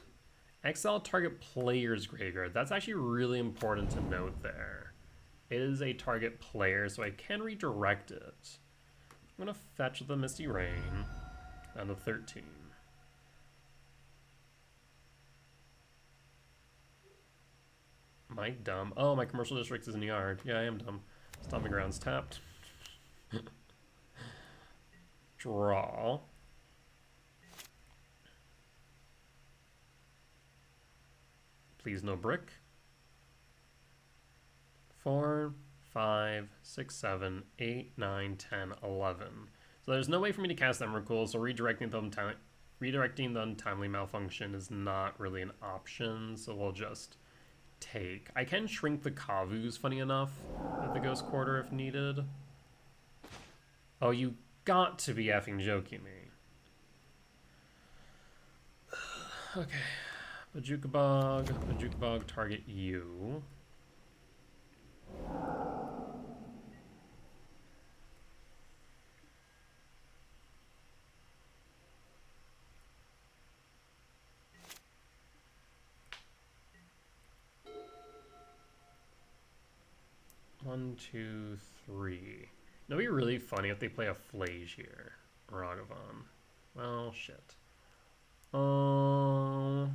Exile target player's graveyard. That's actually really important to note there. It is a target player, so I can redirect it. I'm going to fetch the Misty Rain down to 13. Am I dumb? Oh, my commercial district is in the yard. Yeah, I am dumb. Stomping Ground's tapped. Draw. Please no brick. 4, 5, 6, 7, 8, 9, 10, 11. So there's no way for me to cast Emrakul, so redirecting the Untimely Malfunction is not really an option, so we'll just take. I can shrink the Kavus, funny enough, at the Ghost Quarter if needed. Oh, you got to be effing joking me. Okay. Bajukabog, target you. One, two, three. It'd be really funny if they play a Flage here. Ragavan. Well, shit. I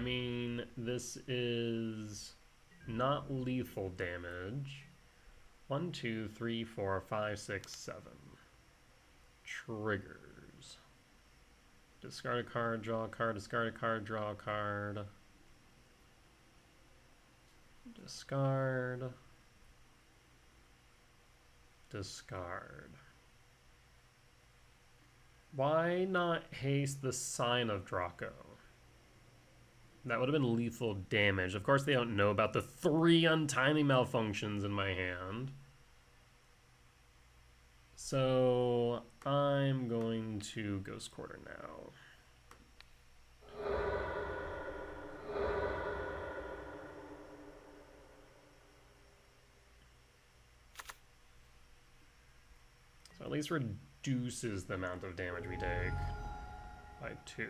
mean, this is not lethal damage. 1, 2, 3, 4, 5, 6, 7. Triggers. Discard a card, draw a card, discard a card, draw a card. Discard. Discard. Why not haste the Sign of Draco? That would have been lethal damage. Of course, they don't know about the 3 Untimely Malfunctions in my hand. So I'm going to Ghost Quarter now. So at least reduces the amount of damage we take by 2.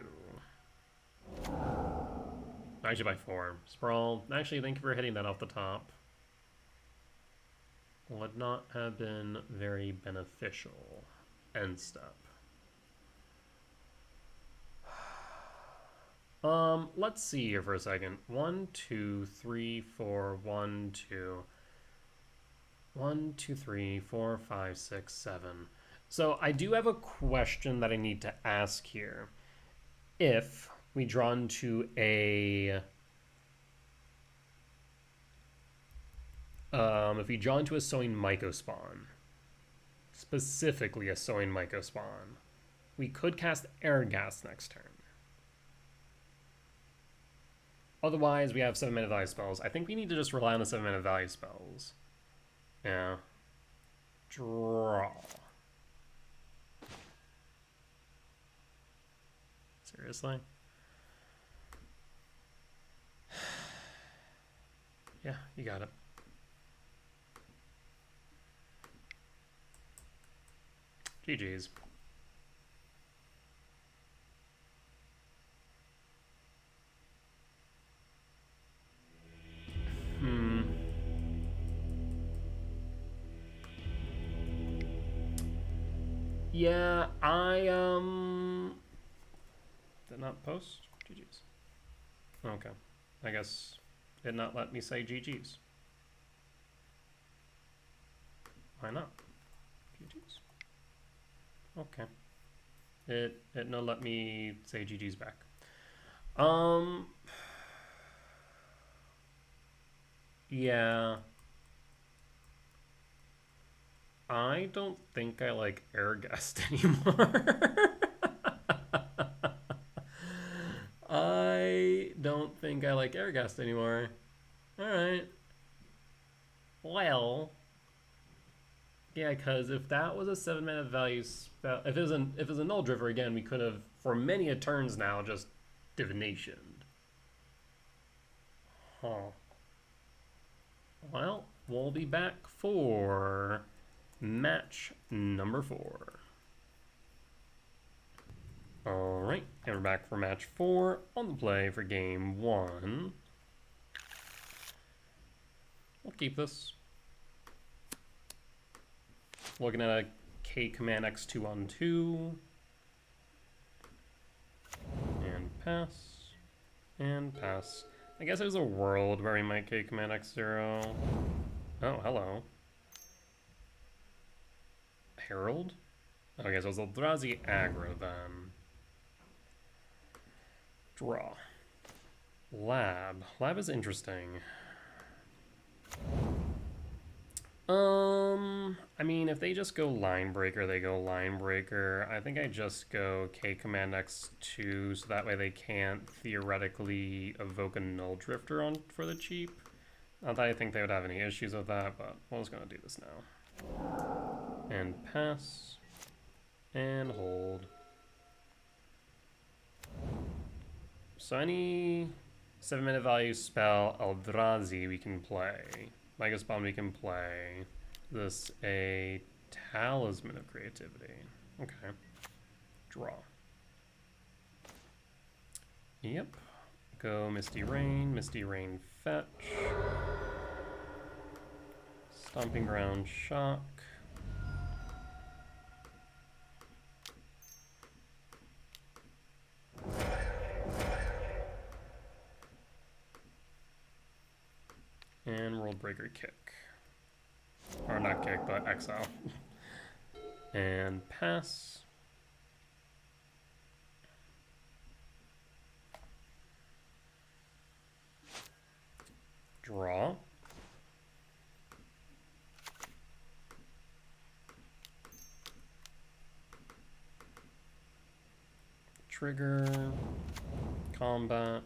Actually by 4. Sprawl. Actually, thank you for hitting that off the top. Would not have been very beneficial. End step. Let's see here for a second. 1, 2, 3, 4, 1, 2. 1, 2, 3, 4, 5, 6, 7. So I do have a question that I need to ask here. If we draw into a Sowing Mycospawn, specifically a Sowing Mycospawn, we could cast Airghast next turn. Otherwise, we have 7-mana value spells. I think we need to just rely on the 7-mana value spells. Yeah. Draw. Seriously? Yeah, you got it. GG's. Yeah, did not post? GG's. Okay. I guess did not let me say GG's. Why not? GG's. Okay. It no let me say GG's back. Yeah. I don't think I like Airguest anymore. I don't think I like Airguest anymore. Alright. Well. Yeah, because if that was a 7-mana value spell, if it was a Null Driver again, we could have, for many a turns now, just divinationed. Huh. Well, we'll be back for match number 4. Alright, and we're back for match 4 on the play for game 1. We'll keep this. Looking at a K command X2 on 2. And pass. And pass. I guess there's a world where we might K command X0. Oh, hello. Herald? Okay, so it's Eldrazi Aggro then. Draw. Lab. Lab is interesting. I mean, if they just go Line Breaker, they go Line Breaker. I think I just go K command X2, so that way they can't theoretically evoke a Null Drifter on for the cheap. Not that I think they would have any issues with that, but we're just gonna do this now. And pass. And hold. So any 7-mana value spell Eldrazi we can play. Mega Spawn we can play. This a Talisman of Creativity. Okay. Draw. Yep. Go Misty Rain fetch. Stomping Ground Shock. And World Breaker kick. Or not kick, but exile. And pass. Draw. Trigger. Combat.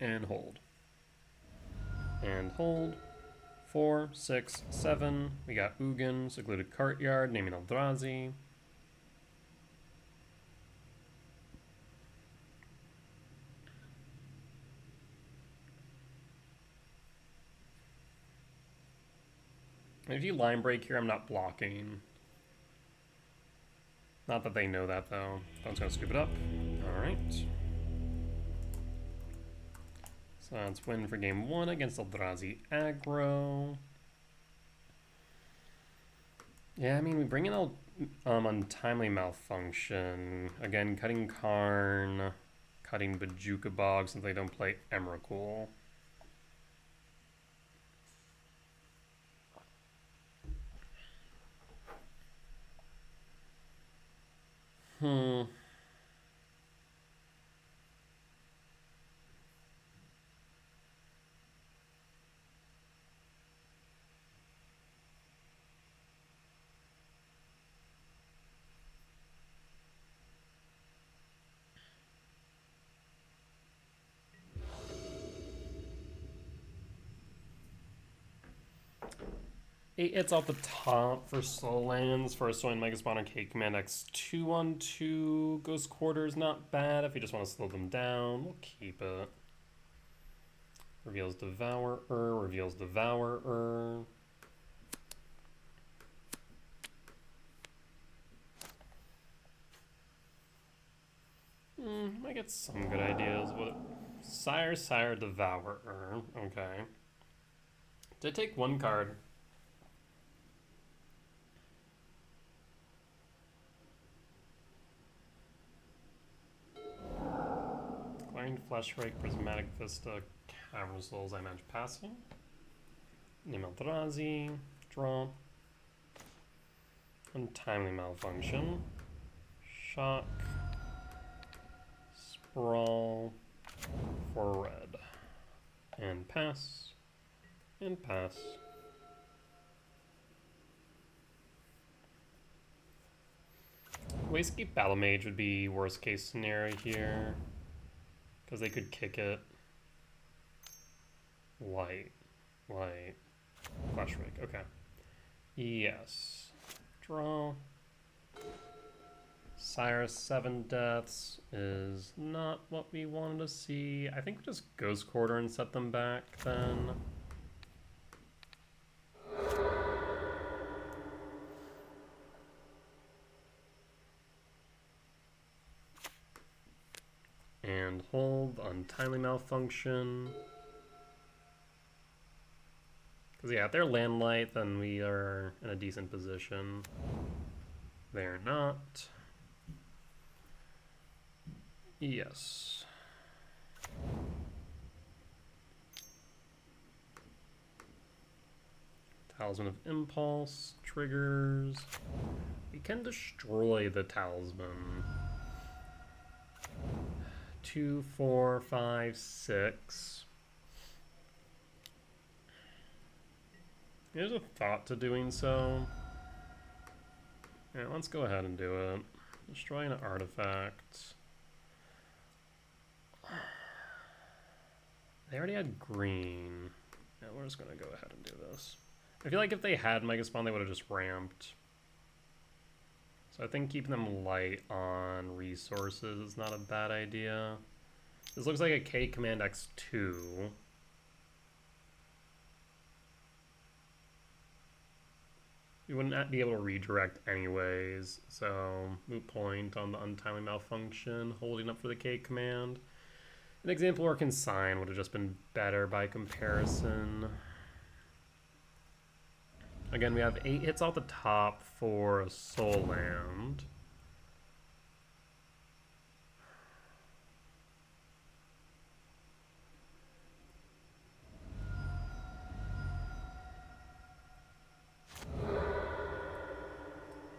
And hold. And hold. 4, 6, 7. We got Ugin, Secluded Courtyard, naming Eldrazi. If you line break here, I'm not blocking. Not that they know that though. I'm just gonna scoop it up. Alright. So let's win for game 1 against Eldrazi Aggro. Yeah, I mean, we bring in Untimely Malfunction. Again, cutting Karn, cutting Bajuka Bog since they don't play Emrakul. It's off the top for Soul Lands. First one, Mega Spawn on K Command X2 on 2. Ghost Quarters, not bad. If you just want to slow them down, we'll keep it. Reveals Devourer, reveals Devourer. I get some good ideas. What? Sire, Devourer. Okay. Did I take one card? Flashbreak, Prismatic Vista, Cavern Souls, I managed passing. Name Eldrazi, draw. Untimely Malfunction. Shock. Sprawl. For red. And pass. And pass. Wastekeep Battle Mage would be worst case scenario here. Because they could kick it. Light. Flashwig, okay. Yes. Draw. Cyrus 7 deaths is not what we wanted to see. I think we just Ghost Quarter and set them back then. And hold Untimely Malfunction. Because yeah, if they're Landlight, then we are in a decent position. They're not. Yes. Talisman of Impulse triggers. We can destroy the Talisman. 2, 4, 5, 6. There's a thought to doing so. Yeah, let's go ahead and do it. Destroy an artifact. They already had green. Yeah, we're just gonna go ahead and do this. I feel like if they had Mega Spawn, they would have just ramped. So I think keeping them light on resources is not a bad idea. This looks like a K Command X2. We wouldn't be able to redirect anyways, so moot point on the Untimely Malfunction, holding up for the K Command. An example or Consign would have just been better by comparison. Again, we have 8 hits off the top for a Soul Land.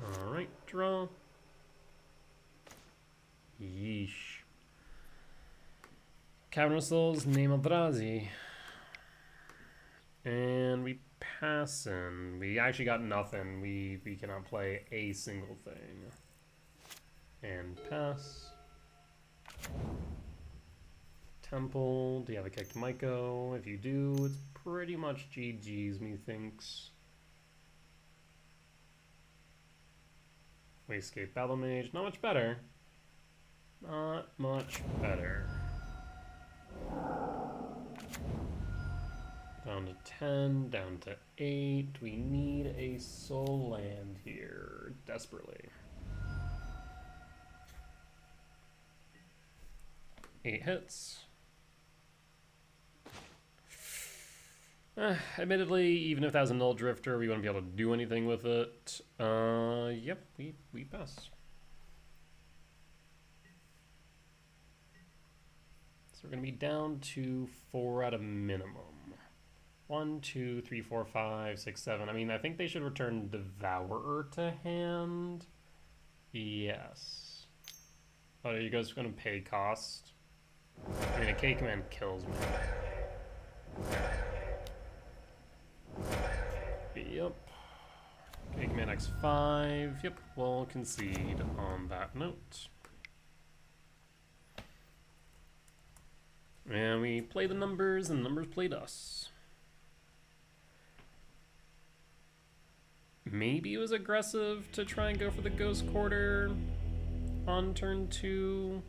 Alright, draw. Yeesh. Cavern of Souls, name Eldrazi. And we pass in. We actually got nothing. We cannot play a single thing. And pass. Temple. Do you have a kicked Myco? If you do, it's pretty much GG's, methinks. Wastecape Battle Mage. Not much better. Not much better. Down to 10, down to 8. We need a soul land here, desperately. 8 hits. Admittedly, even if that was a Null Drifter, we wouldn't be able to do anything with it. Yep, we pass. So we're going to be down to 4 at a minimum. 1, 2, 3, 4, 5, 6, 7. I mean, I think they should return Devourer to hand. Yes. Oh, are you guys going to pay cost? I mean, a K command kills me. Yep. K command X5. Yep, we'll concede on that note. And we play the numbers, and the numbers played us. Maybe it was aggressive to try and go for the Ghost Quarter on turn 2.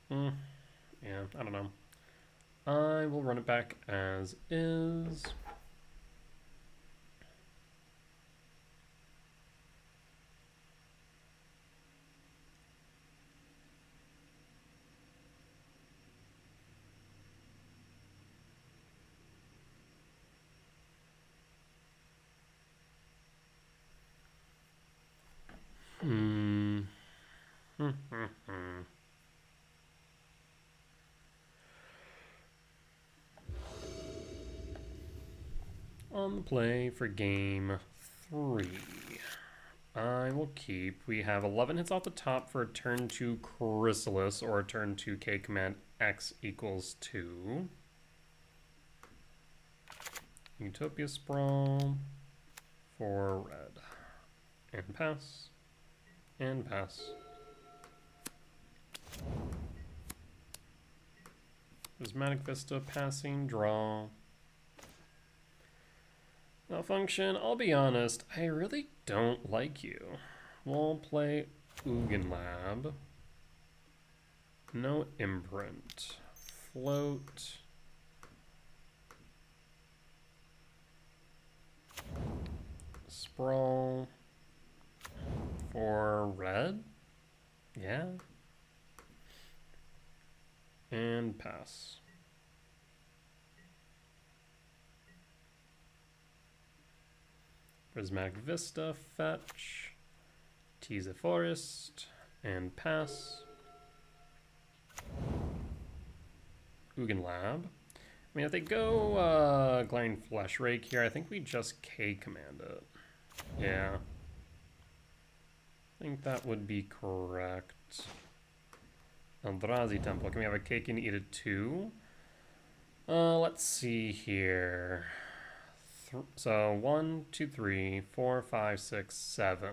Yeah, I don't know. I will run it back as is. On the play for game 3. I will keep. We have 11 hits off the top for a turn 2 Chrysalis or a turn 2 K command X equals 2. Utopia Sprawl for red. And pass. And pass. Prismatic Vista, passing, draw. Malfunction, I'll be honest, I really don't like you. We'll play Ugin Lab. No imprint. Float. Sprawl. For red? Yeah. And pass. Prismatic Vista, fetch. Tease a Forest, and pass. Ugin Lab. I mean, if they go Glaring Flesh Rake here, I think we just K command it. Yeah. I think that would be correct. Eldrazi Temple. Can we have a cake and eat it too? Let's see here. So 1, 2, 3, 4, 5, 6, 7.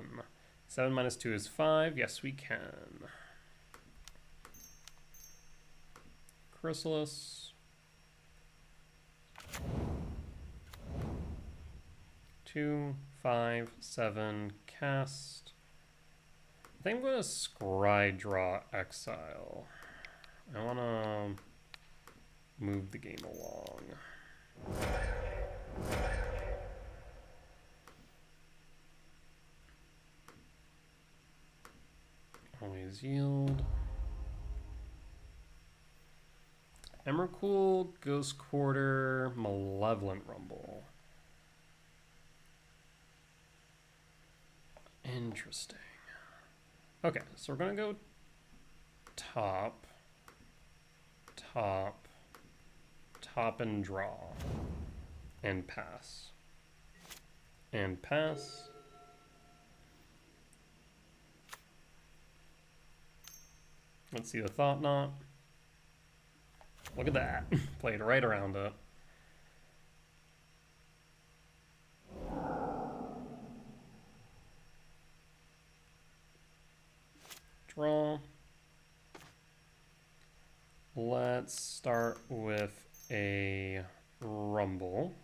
7 minus 2 is 5. Yes, we can. Chrysalis. 2, 5, 7. Cast. I think I'm going to scry draw exile. I want to move the game along. Always yield. Emrakul, Ghost Quarter, Malevolent Rumble. Interesting. Okay, so we're gonna go top, top, top and draw, and pass, and pass. Let's see the Thought Knot. Look at that. Played right around it. Draw. Let's start with a Rumble.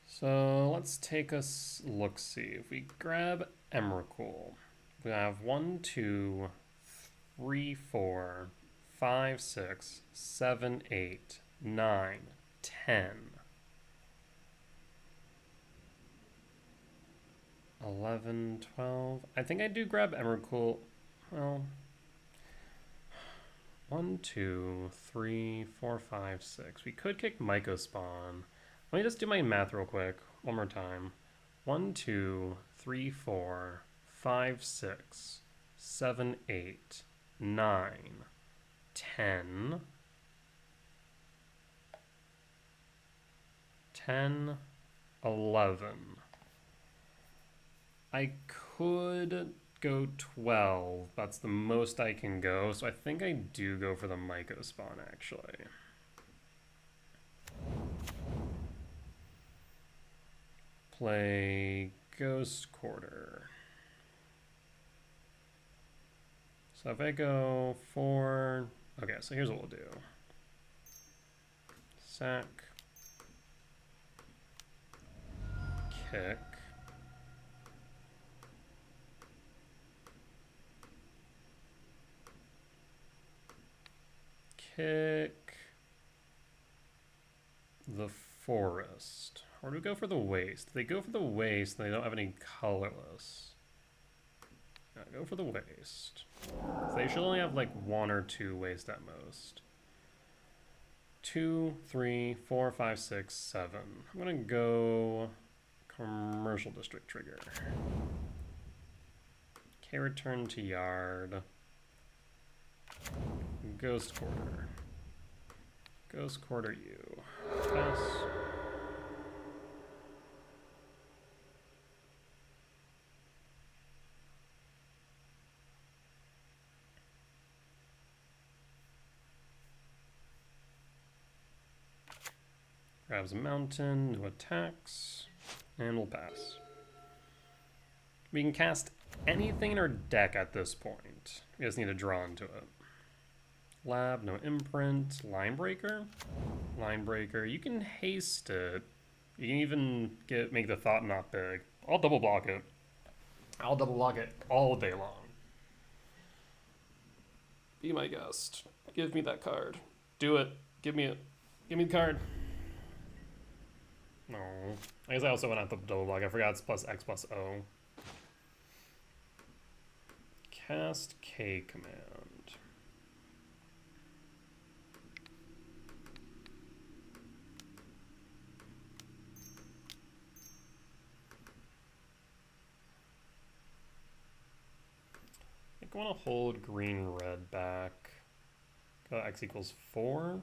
So let's take a look-see. If we grab Emrakul, we have 1, 2, 3, 4, 5, 6, 7, 8, 9, 10. 11, 12. I think I do grab Emrakul. Well, 1, 2, 3, 4, 5, 6. We could kick Myco Spawn. Let me just do my math real quick. One more time. 1, 2, 3, 4, 5, 6, 7, 8, 9, 10. 10, 11. I could go 12. That's the most I can go. So I think I do go for the Myco Spawn, actually. Play Ghost Quarter. So if I go 4... Okay, so here's what we'll do. Sack. Kick. Kick the Forest. Or do we go for the Waste? If they go for the Waste, they don't have any colorless. Yeah, go for the Waste. So they should only have like 1 or 2 Waste at most. 2, 3, 4, 5, 6, 7. I'm gonna go Commercial District trigger. Okay, return to Yard. Ghost Quarter. Ghost Quarter you. Pass. Grabs a mountain, no attacks, and we'll pass. We can cast anything in our deck at this point. We just need to draw into it. Lab, no imprint. Linebreaker. Linebreaker, you can haste it. You can even make the thought not big. I'll double block it. I'll double block it all day long. Be my guest. Give me that card. Do it. Give me it. Give me the card. No. I guess I also went out the double block. I forgot it's plus X plus O. Cast K command. I think I want to hold green red back. X equals 4.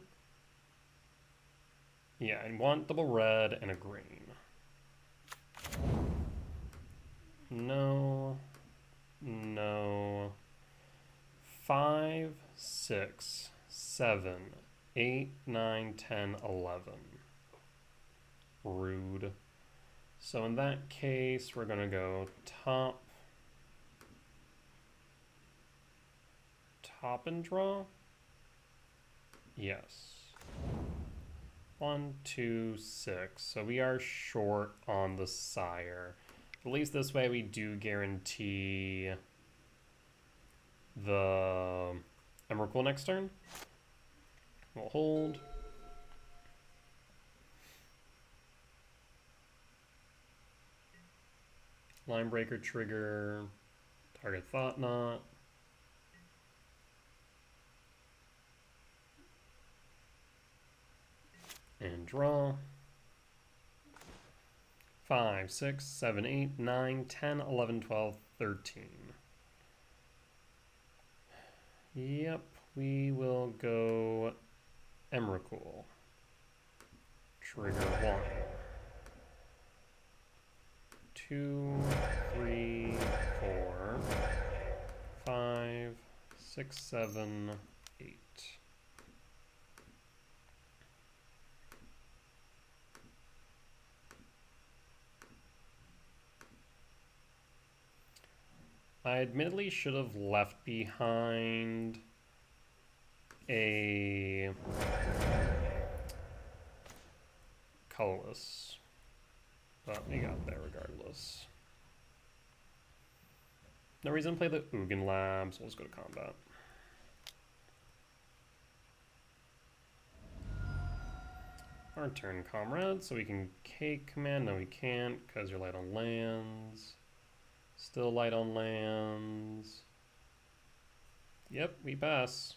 Yeah, I want double red and a green. No. No. 5, 6, 7, 8, 9, 10, 11. Rude. So in that case, we're going to go top and draw? Yes. 1, 2, 6. So we are short on the sire. At least this way we do guarantee the Emrakul next turn. We'll hold. Linebreaker trigger. Target Thought Knot. And draw. 5, 6, 7, 8, 9, 10, 11, 12, 13. Yep, we will go Emrakul. Trigger 1. 2, 3, 4, 5, 6, 7, 8. I admittedly should have left behind a colorless, but we got there regardless. No reason to play the Ugin Lab, so let's go to combat. Our turn, comrade, so we can K command. No, we can't because you're light on lands. Still light on lands. Yep, we pass.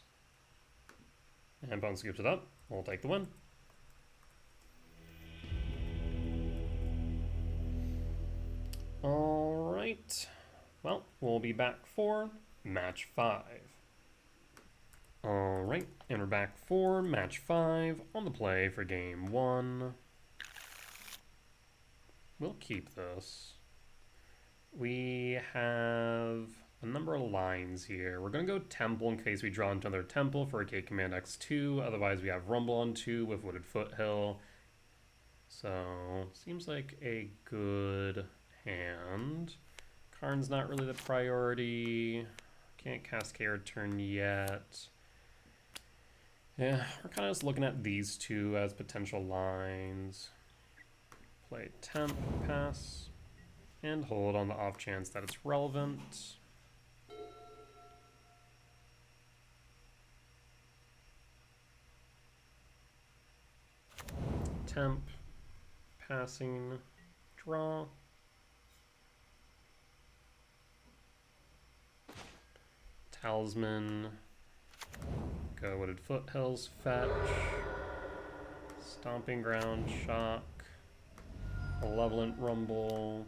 And Bone scoops it up. We'll take the win. Alright. Well, we'll be back for match 5. Alright, and we're back for match 5 on the play for game 1. We'll keep this. We have a number of lines here. We're going to go Temple in case we draw into another Temple for a K command X2. Otherwise, we have Rumble on 2 with Wooded Foothill. So, seems like a good hand. Karn's not really the priority. Can't cast K return yet. Yeah, we're kind of just looking at these two as potential lines. Play Temp, pass. And hold on the off chance that it's relevant. Temp, passing, draw. Talisman, go Wooded Foothills, fetch. Stomping Ground, shock. Malevolent Rumble.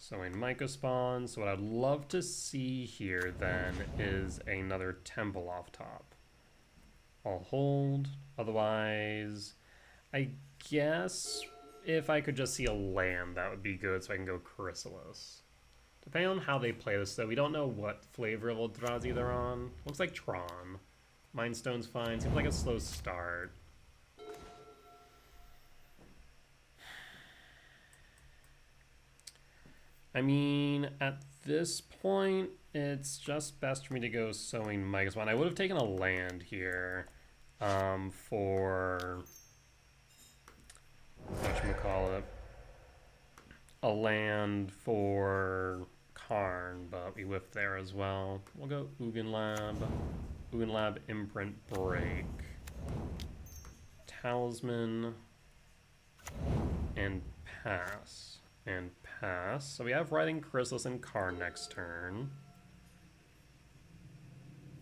So a Mycospawn. So what I'd love to see here then is another Temple off top. I'll hold. Otherwise, I guess if I could just see a land, that would be good, so I can go Chrysalis. Depending on how they play this, though, we don't know what flavor of Eldrazi they're on. Looks like Tron. Mindstone's fine. Seems like a slow start. I mean, at this point, it's just best for me to go Sowing Migas One. I would have taken a land here for whatchamacallit, a land for Karn, but we whiffed there as well. We'll go Ugin Lab, Imprint Break, Talisman, and pass. And pass. So we have Writhing Chrysalis and Karn next turn.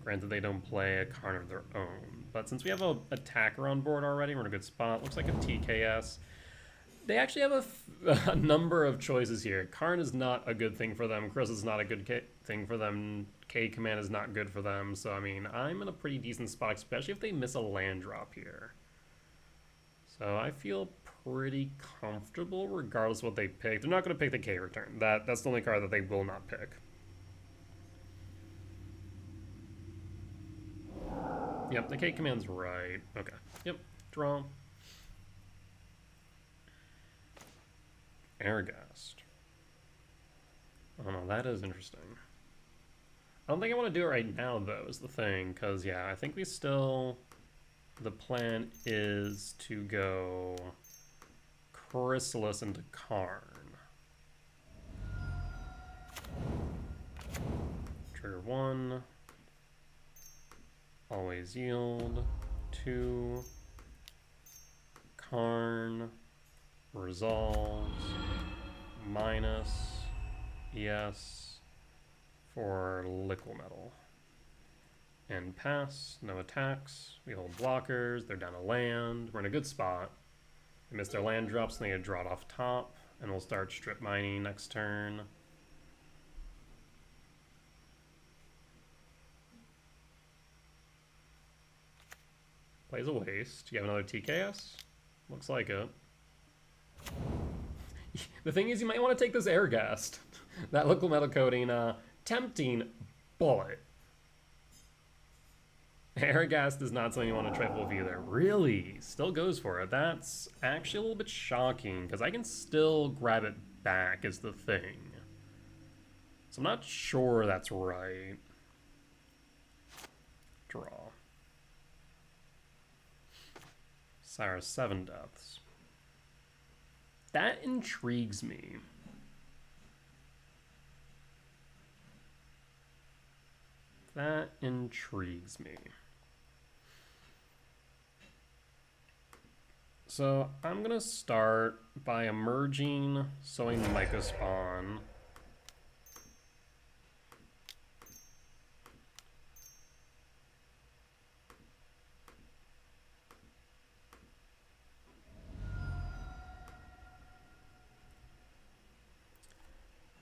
Granted, they don't play a Karn of their own. But since we have an attacker on board already, we're in a good spot. Looks like a TKS. They actually have a number of choices here. Karn is not a good thing for them. Chrysalis is not a good thing for them. K-Command is not good for them. So, I mean, I'm in a pretty decent spot, especially if they miss a land drop here. So I feel pretty comfortable regardless of what they pick. They're not going to pick the K-Return. That's the only card that they will not pick. Yep, the K-Command's right. Okay. Yep, draw. Airghast. Oh no, that is interesting. I don't think I want to do it right now, though, is the thing. Because, yeah, I think we still... The plan is to go Chrysalis into Karn. Trigger 1. Always yield. 2. Karn. Resolves. Minus. Yes. For Liquid Metal. And pass, no attacks. We hold blockers, they're down a land. We're in a good spot. They miss their land drops, and they get draw it off top. And we'll start strip mining next turn. Plays a waste. You have another TKS? Looks like it. The thing is, you might want to take this Airghast. That Liquid Metal Coating, tempting, but Airghast is not something you want to trifle with either. Really? Still goes for it. That's actually a little bit shocking, because I can still grab it back is the thing. So I'm not sure that's right. Draw. Sire 7 Deaths. That intrigues me. That intrigues me. So I'm gonna start by emerging, sowing the Mycospawn.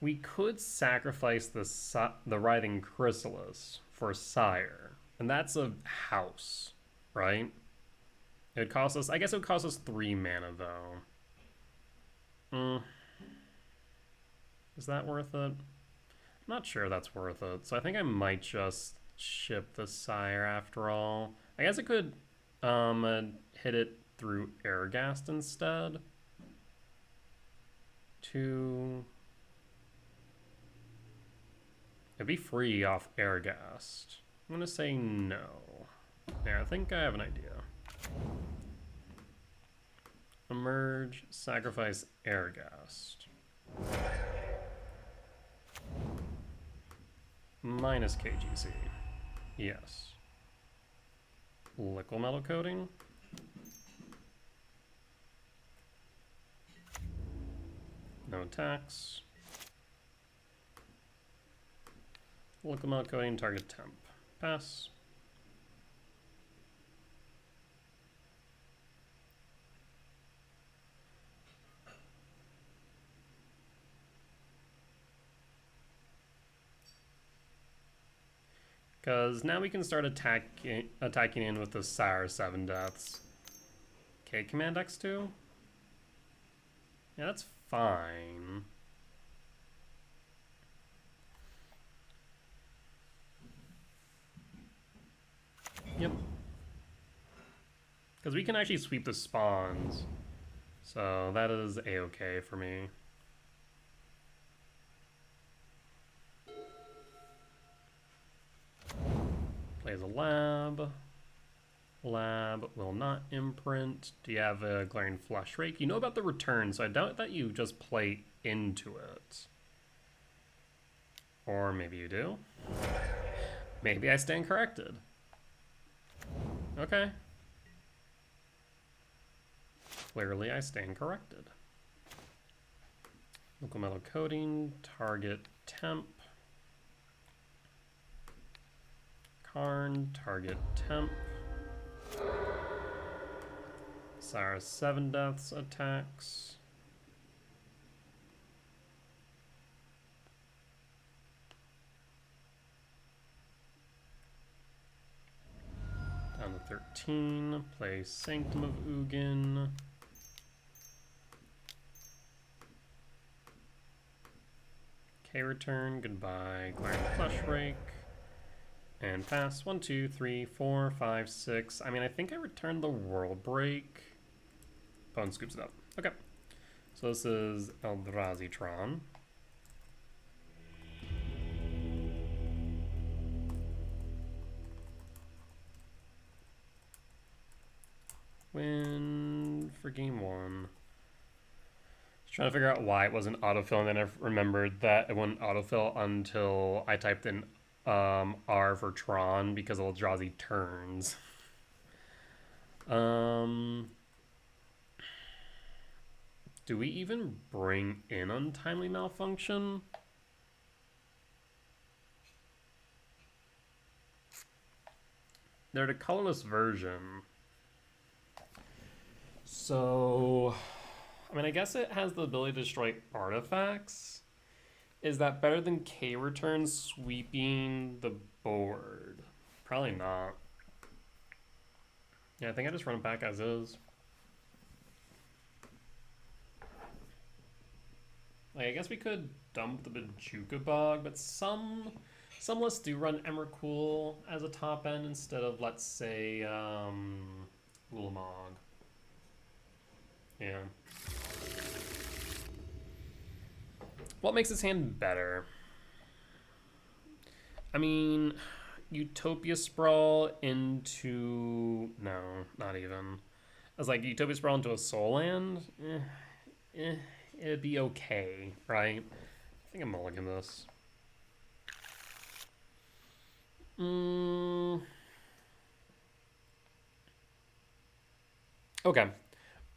We could sacrifice the Writhing Chrysalis for Sire, and that's a house, right? It would cost us, I guess it would cost us 3 mana, though. Is that worth it? I'm not sure that's worth it, so I think I might just ship the Sire after all. I guess it could hit it through Airghast instead. It'd be free off Airghast. I'm gonna say no. Yeah, I think I have an idea. Emerge, sacrifice Airghast. Minus KGC. Yes. Liquid Metal Coating. No attacks. Liquid Metal Coating, target temp. Pass. Because now we can start attacking in with the Sire 7 deaths. Okay, Command X2? Yeah, that's fine. Yep. Because we can actually sweep the spawns. So that is a-okay for me. Plays a lab. Lab will not imprint. Do you have a Glaring Flush Rake? You know about the return, so I doubt that you just play into it. Or maybe you do. Maybe I stand corrected. Okay. Clearly I stand corrected. Local Metal Coating, target temp. Karn, target temp. Sire 7 deaths attacks. Down to 13. Play Sanctum of Ugin. Return, goodbye, Glaring Flush Rake. And pass. 1, 2, 3, 4, 5, 6. I mean, I think I returned the World Break. Bone scoops it up. Okay. So this is Eldrazi Tron. Win for game 1. Trying to figure out why it wasn't autofill, and then I remembered that it wouldn't autofill until I typed in R for Tron because Eldrazi turns. Do we even bring in Untimely Malfunction? They're the colorless version. So I mean, I guess it has the ability to destroy artifacts. Is that better than K-Return sweeping the board? Probably not. Yeah, I think I just run it back as is. Like, I guess we could dump the Bajuka Bog, but some lists do run Emrakul as a top end instead of, let's say, Ulamog. Yeah. What makes this hand better? I mean, Utopia Sprawl into... No, not even. I was like, Utopia Sprawl into a Soul Land? It'd be okay, right? I think I'm mulligan this. Okay.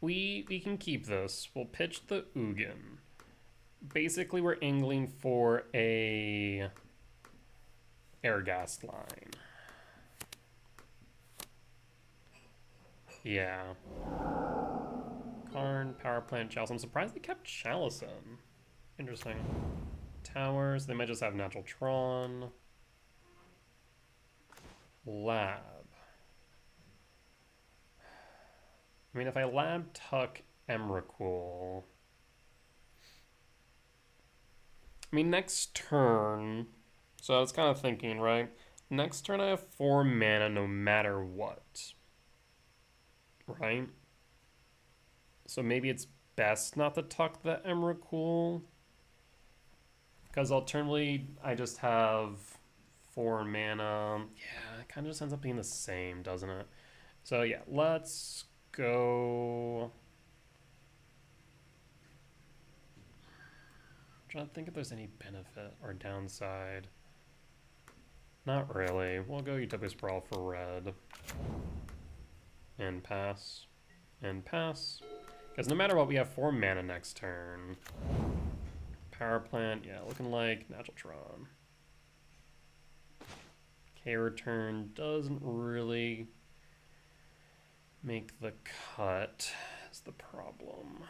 We can keep this. We'll pitch the Ugin. Basically, we're angling for a Airghast line. Yeah. Karn, Power Plant, Chalice. I'm surprised they kept Chalice in. Interesting. Towers. They might just have Natural Tron. Lab. I mean, if I Lab Tuck Emrakul... I mean, next turn... So I was kind of thinking, right? Next turn I have 4 mana no matter what. Right? So maybe it's best not to tuck the Emrakul. Because alternatively, I just have 4 mana. Yeah, it kind of just ends up being the same, doesn't it? So yeah, let's go... I'm trying to think if there's any benefit or downside. Not really. We'll go Utopia Sprawl for red. And pass. And pass. Because no matter what, we have 4 mana next turn. Power Plant, yeah, looking like Natural Tron. K-Return doesn't really make the cut, is the problem.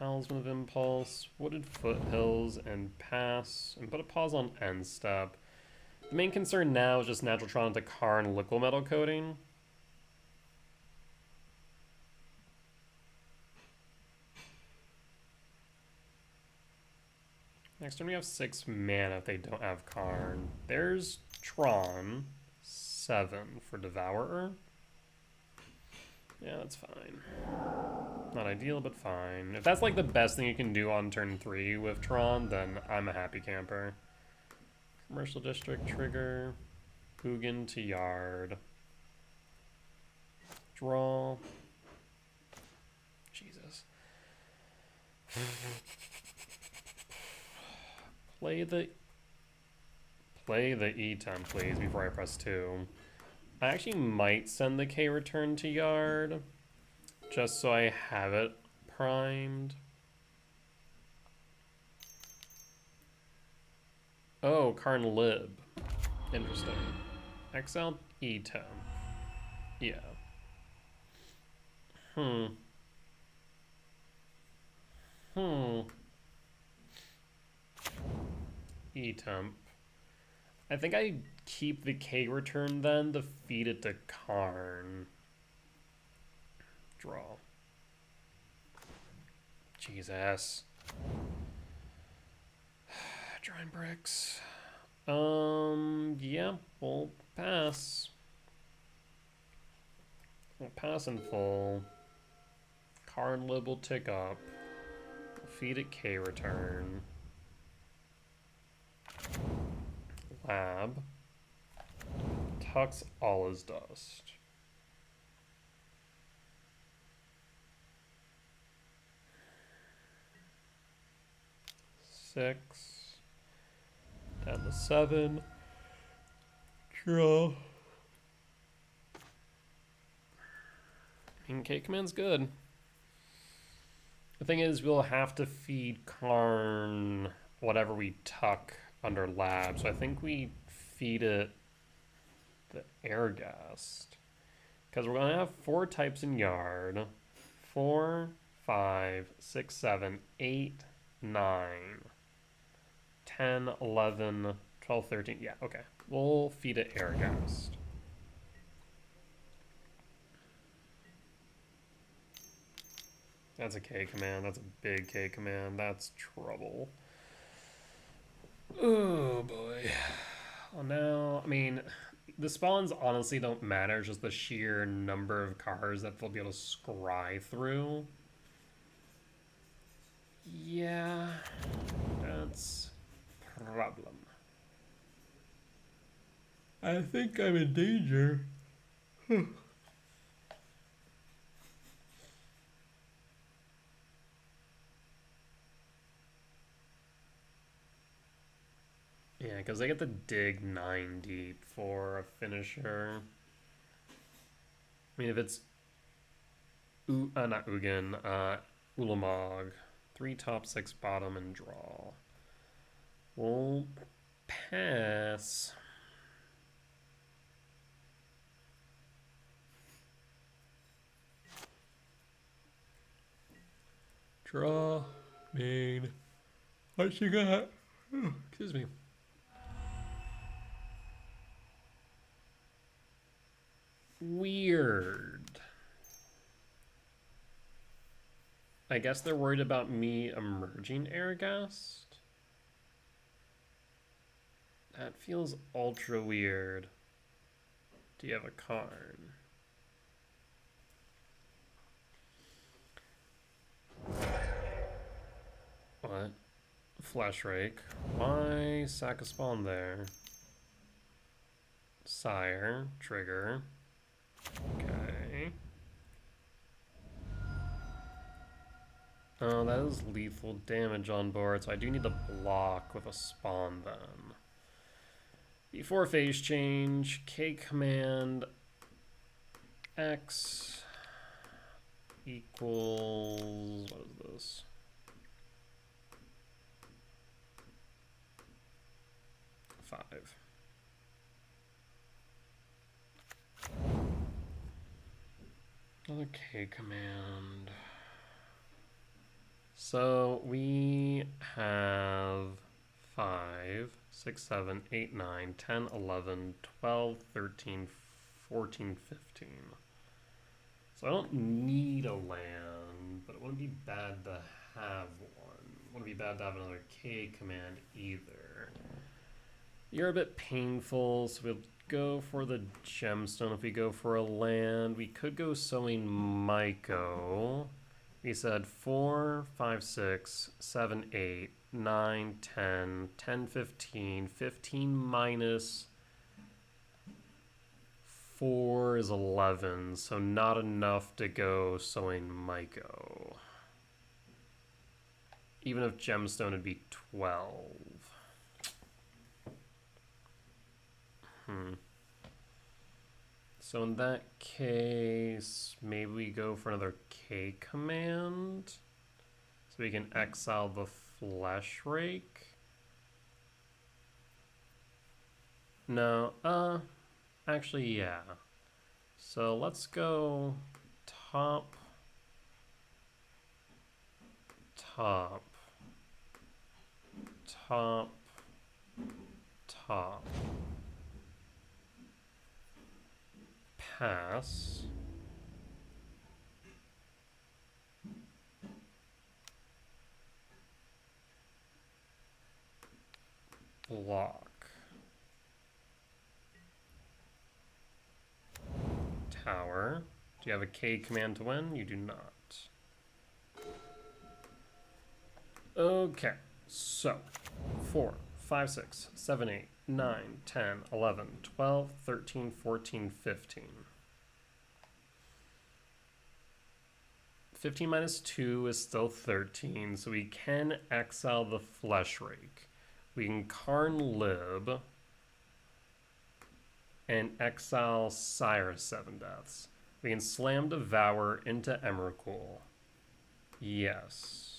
Talisman of Impulse, Wooded Foothills, and pass, and put a pause on end step. The main concern now is just Natural Tron into Karn Liquid Metal Coating. Next turn we have 6 mana if they don't have Karn. There's Tron, 7 for Devourer. Yeah, that's fine. Not ideal, but fine. If that's like the best thing you can do on turn 3 with Tron, then I'm a happy camper. Commercial District trigger. Ugin to Yard. Draw. Jesus. Play the E10, please, before I press 2. I actually might send the K return to Yard, just so I have it primed. Oh, Karn Lib. Interesting. Exile E10. Yeah. E-temp. I think I keep the K return then to feed it to Karn. Draw. Jesus. Drawing bricks. Yeah, we'll pass. We'll pass in full. Karn Lib will tick up. We'll feed it K return. Lab. Tucks all his dust. Six. Down to 7. Draw. I mean, K command's good. The thing is, we'll have to feed Karn whatever we tuck under lab. So I think we feed it the Airgast. Because we're going to have 4 types in Yard. 4, 5, 6, 7, 8, 9, 10, 11, 12, 13. Yeah, okay. We'll feed it Airgast. That's a K command. That's a big K command. That's trouble. Oh boy. Well, now, I mean, the spawns honestly don't matter. It's just the sheer number of cards that they'll be able to scry through. Yeah, that's a problem. I think I'm in danger. Yeah, because they get to dig 9 deep for a finisher. I mean, if it's not Ugin, Ulamog, 3 top, 6 bottom, and draw. We'll pass. Draw, main. What you got? Oh, excuse me. Weird. I guess they're worried about me emerging Airgast. That feels ultra weird. Do you have a Karn? What? Flash Rake. Why sack a spawn there? Sire. Trigger. Okay. Oh, that is lethal damage on board, so I do need to block with a spawn then. Before phase change, K command X equals, what is this? Five. Another K command. So we have 5, 6, 7, 8, 9, 10, 11, 12, 13, 14, 15. So I don't need a land, but it wouldn't be bad to have one. It wouldn't be bad to have another K command either. You're a bit painful, so we'll go for the gemstone. If we go for a land, we could go Sowing Myco. We said 4, 5, 6, 7, 8, 9, 10, 10, 15. 15 minus 4 is 11, so not enough to go Sowing Myco. Even if gemstone would be 12. So in that case, maybe we go for another K command. So we can exile the Flesh Rake. No, actually, yeah. So let's go top, top, top, top. Pass. Block. Tower. Do you have a K command to win? You do not. Okay, so 4, 5, 6, 7, 8, 9, 10, 11, 12, 13, 14, 15. 15 minus 2 is still 13, so we can exile the Flesh Rake. We can Karn Lib and exile Sire's 7 Deaths. We can Slam Devour into Emrakul. Yes.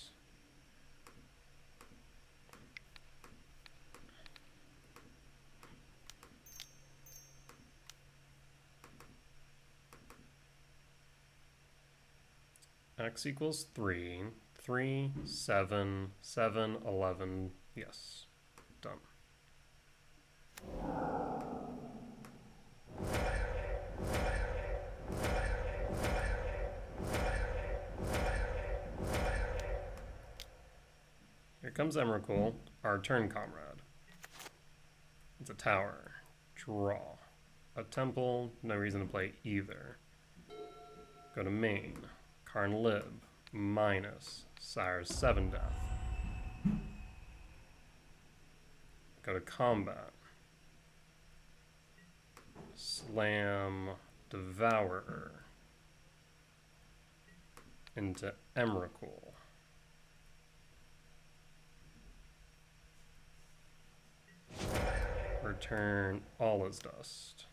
X equals 3, 3, 7, 7, 11, yes, done. Here comes Emrakul, our turn comrade. It's a tower, draw. A temple, no reason to play either. Go to main. Karn Lib, minus Sire's 7 Death. Go to combat. Slam Devourer into Emrakul. Return all is dust.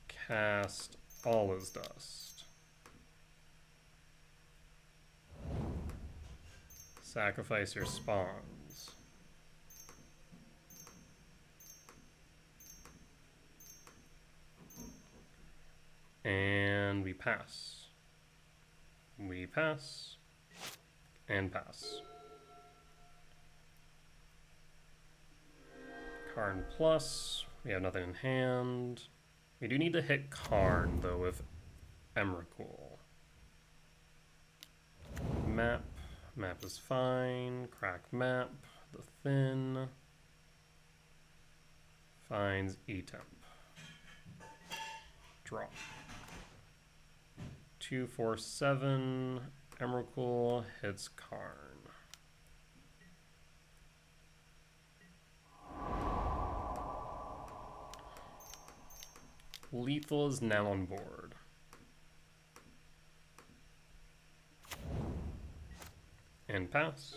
Cast all is dust. Sacrifice your spawns. And we pass. We pass. And pass. Karn plus. We have nothing in hand. We do need to hit Karn, though, with Emrakul. Map. Map is fine. Crack map. The thin. Finds E-temp. Draw. 2, 4, 7. Emrakul hits Karn. Lethal is now on board. And pass.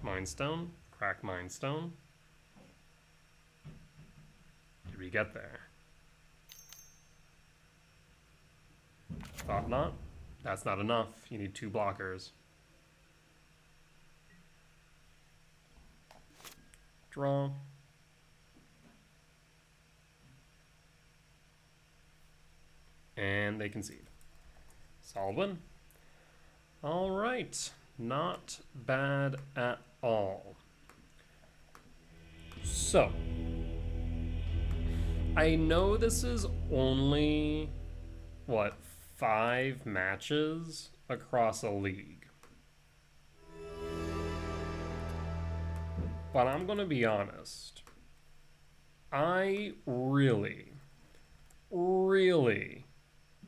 Mindstone. Crack Mindstone. Did we get there? Thought not. That's not enough. You need 2 blockers. Draw. And they concede. Solid win. All right. Not bad at all. So, I know this is only, 5 matches across a league. But I'm going to be honest. I really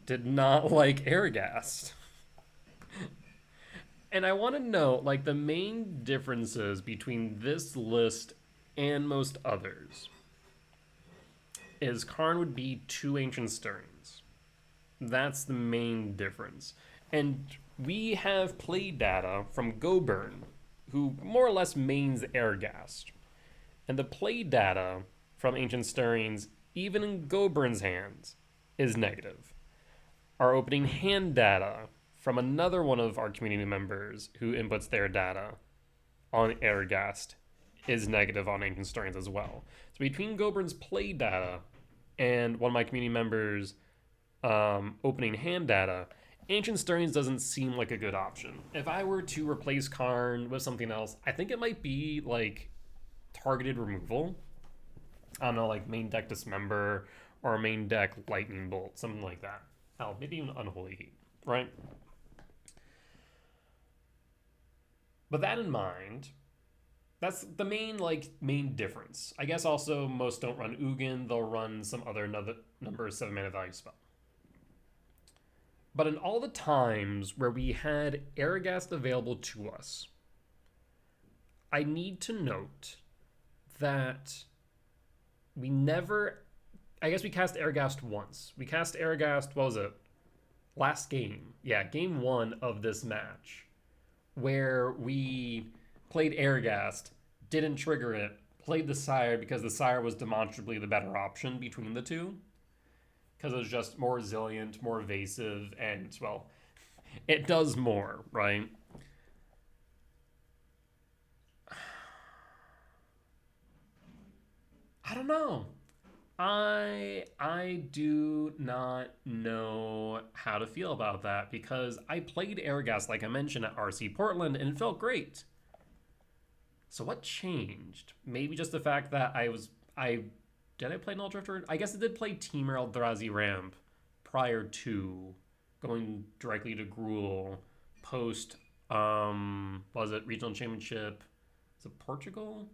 did not like Airghast. And I want to note, like, the main differences between this list and most others is Karn would be 2 Ancient Stirrings. That's the main difference. And we have play data from Goburn, who more or less mains Airghast. And the play data from Ancient Stirrings, even in Goburn's hands, is negative. Our opening hand data from another one of our community members who inputs their data on Airghast is negative on Ancient Stirrings as well. So between Goburn's play data and one of my community members' opening hand data, Ancient Stirrings doesn't seem like a good option. If I were to replace Karn with something else, I think it might be like targeted removal. I don't know, like main deck Dismember or main deck Lightning Bolt, something like that. Hell, maybe even Unholy Heat, right? But that in mind, that's the main difference. I guess also most don't run Ugin, they'll run some other number 7 mana value spell. But in all the times where we had Airghast available to us, I need to note that we never, I guess we cast Airghast once. We cast Airghast, what was it? Last game. Yeah, game 1 of this match, where we played Airghast, didn't trigger it, played the Sire because the Sire was demonstrably the better option between the two. Because it was just more resilient, more evasive, and, well, it does more, right? I don't know. I do not know how to feel about that because I played Airghast, like I mentioned, at RC Portland, and it felt great. So what changed? Maybe just the fact that did I play Null Drifter? I guess I did play Teamer Eldrazi Ramp prior to going directly to Gruul post, was it Regional Championship? Is it Portugal?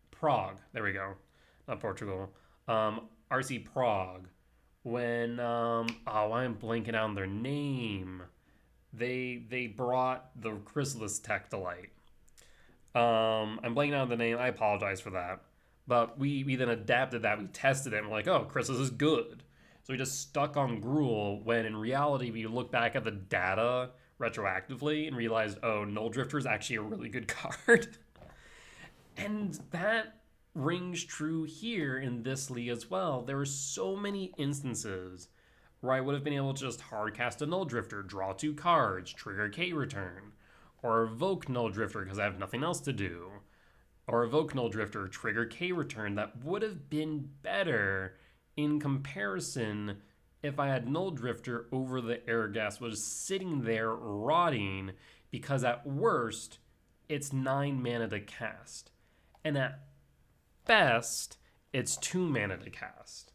Prague. There we go. Not Portugal. RC Prague. When, I'm blanking out on their name. They brought the Chrysalis tech to light. I'm blanking out on the name. I apologize for that. But we then adapted that. We tested it. And we're like, oh, Chrysalis is good. So we just stuck on Gruul when in reality we look back at the data retroactively and realized, oh, Null Drifter is actually a really good card. And that rings true here in this league as well. There were so many instances where I would have been able to just hardcast a Null Drifter, draw 2 cards, trigger K-Return, or evoke Null Drifter because I have nothing else to do, or evoke Null Drifter, trigger K-Return. That would have been better in comparison if I had Null Drifter over the Airghast was sitting there rotting because at worst, it's 9 mana to cast. And at best, it's 2 mana to cast.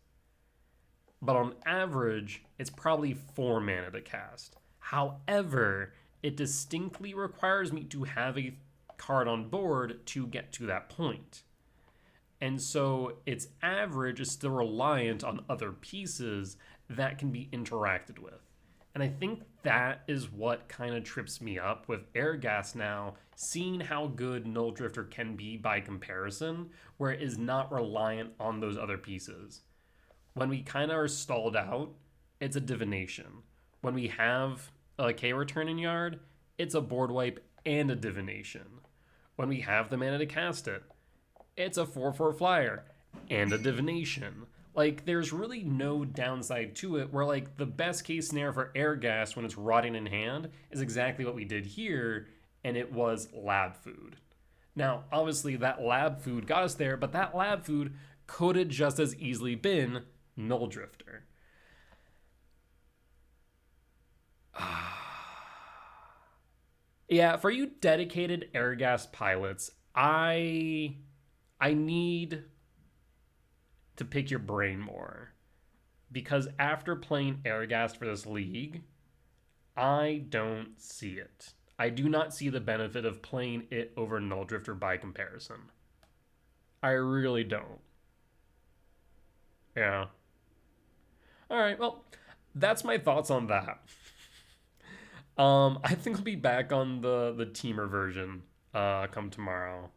But on average, it's probably 4 mana to cast. However, it distinctly requires me to have a card on board to get to that point. And so its average is still reliant on other pieces that can be interacted with. And I think that is what kind of trips me up with Airghast now, seeing how good Null Drifter can be by comparison, where it is not reliant on those other pieces. When we kind of are stalled out, it's a divination. When we have a K-Return in yard, it's a board wipe and a divination. When we have the mana to cast it, it's a 4/4 flyer and a divination. Like, there's really no downside to it, where, like, the best case scenario for Airghast when it's rotting in hand is exactly what we did here, and it was lab food. Now, obviously, that lab food got us there, but that lab food could have just as easily been Null Drifter. Yeah, for you dedicated Airgas pilots, I need to pick your brain more. Because after playing Airgas for this league, I don't see it. I do not see the benefit of playing it over Null Drifter by comparison. I really don't. Yeah. All right, well, that's my thoughts on that. I think I'll be back on the teamer version come tomorrow.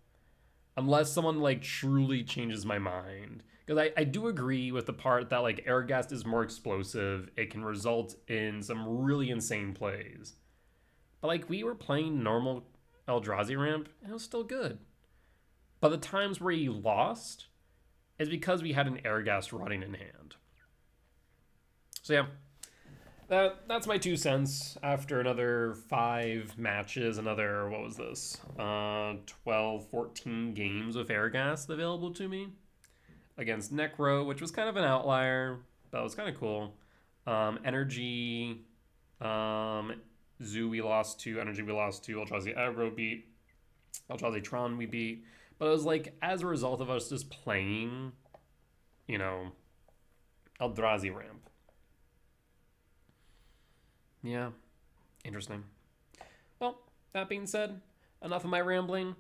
Unless someone like truly changes my mind. Because I do agree with the part that like Airgast is more explosive. It can result in some really insane plays. But like we were playing normal Eldrazi ramp and it was still good. But the times where you lost is because we had an Airgast rotting in hand. So yeah, that's my 2 cents after another 5 matches, another, what was this? 12, 14 games with Airgast available to me against Necro, which was kind of an outlier, but it was kind of cool. Energy, Zoo we lost to, Energy we lost to, Eldrazi Aggro beat, Eldrazi Tron we beat. But it was like, as a result of us just playing, Eldrazi ramp. Yeah, interesting. Well, that being said, enough of my rambling.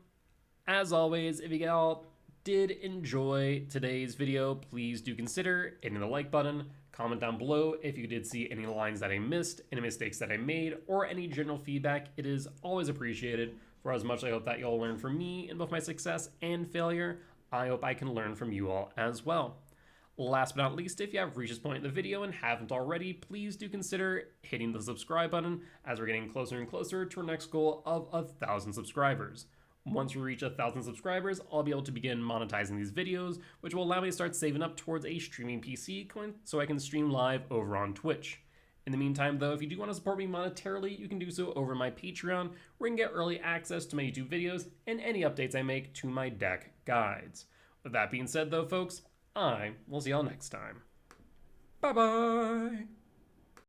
As always, if you all did enjoy today's video, please do consider hitting the like button. Comment down below if you did see any lines that I missed, any mistakes that I made, or any general feedback. It is always appreciated. For as much I hope that y'all learn from me in both my success and failure, I hope I can learn from you all as well. Last but not least, if you have reached this point in the video and haven't already, please do consider hitting the subscribe button as we're getting closer and closer to our next goal of 1,000 subscribers. Once we reach 1,000 subscribers, I'll be able to begin monetizing these videos, which will allow me to start saving up towards a streaming PC so I can stream live over on Twitch. In the meantime, though, if you do want to support me monetarily, you can do so over my Patreon, where you can get early access to my YouTube videos and any updates I make to my deck guides. With that being said, though, folks, I will see y'all next time. Bye-bye!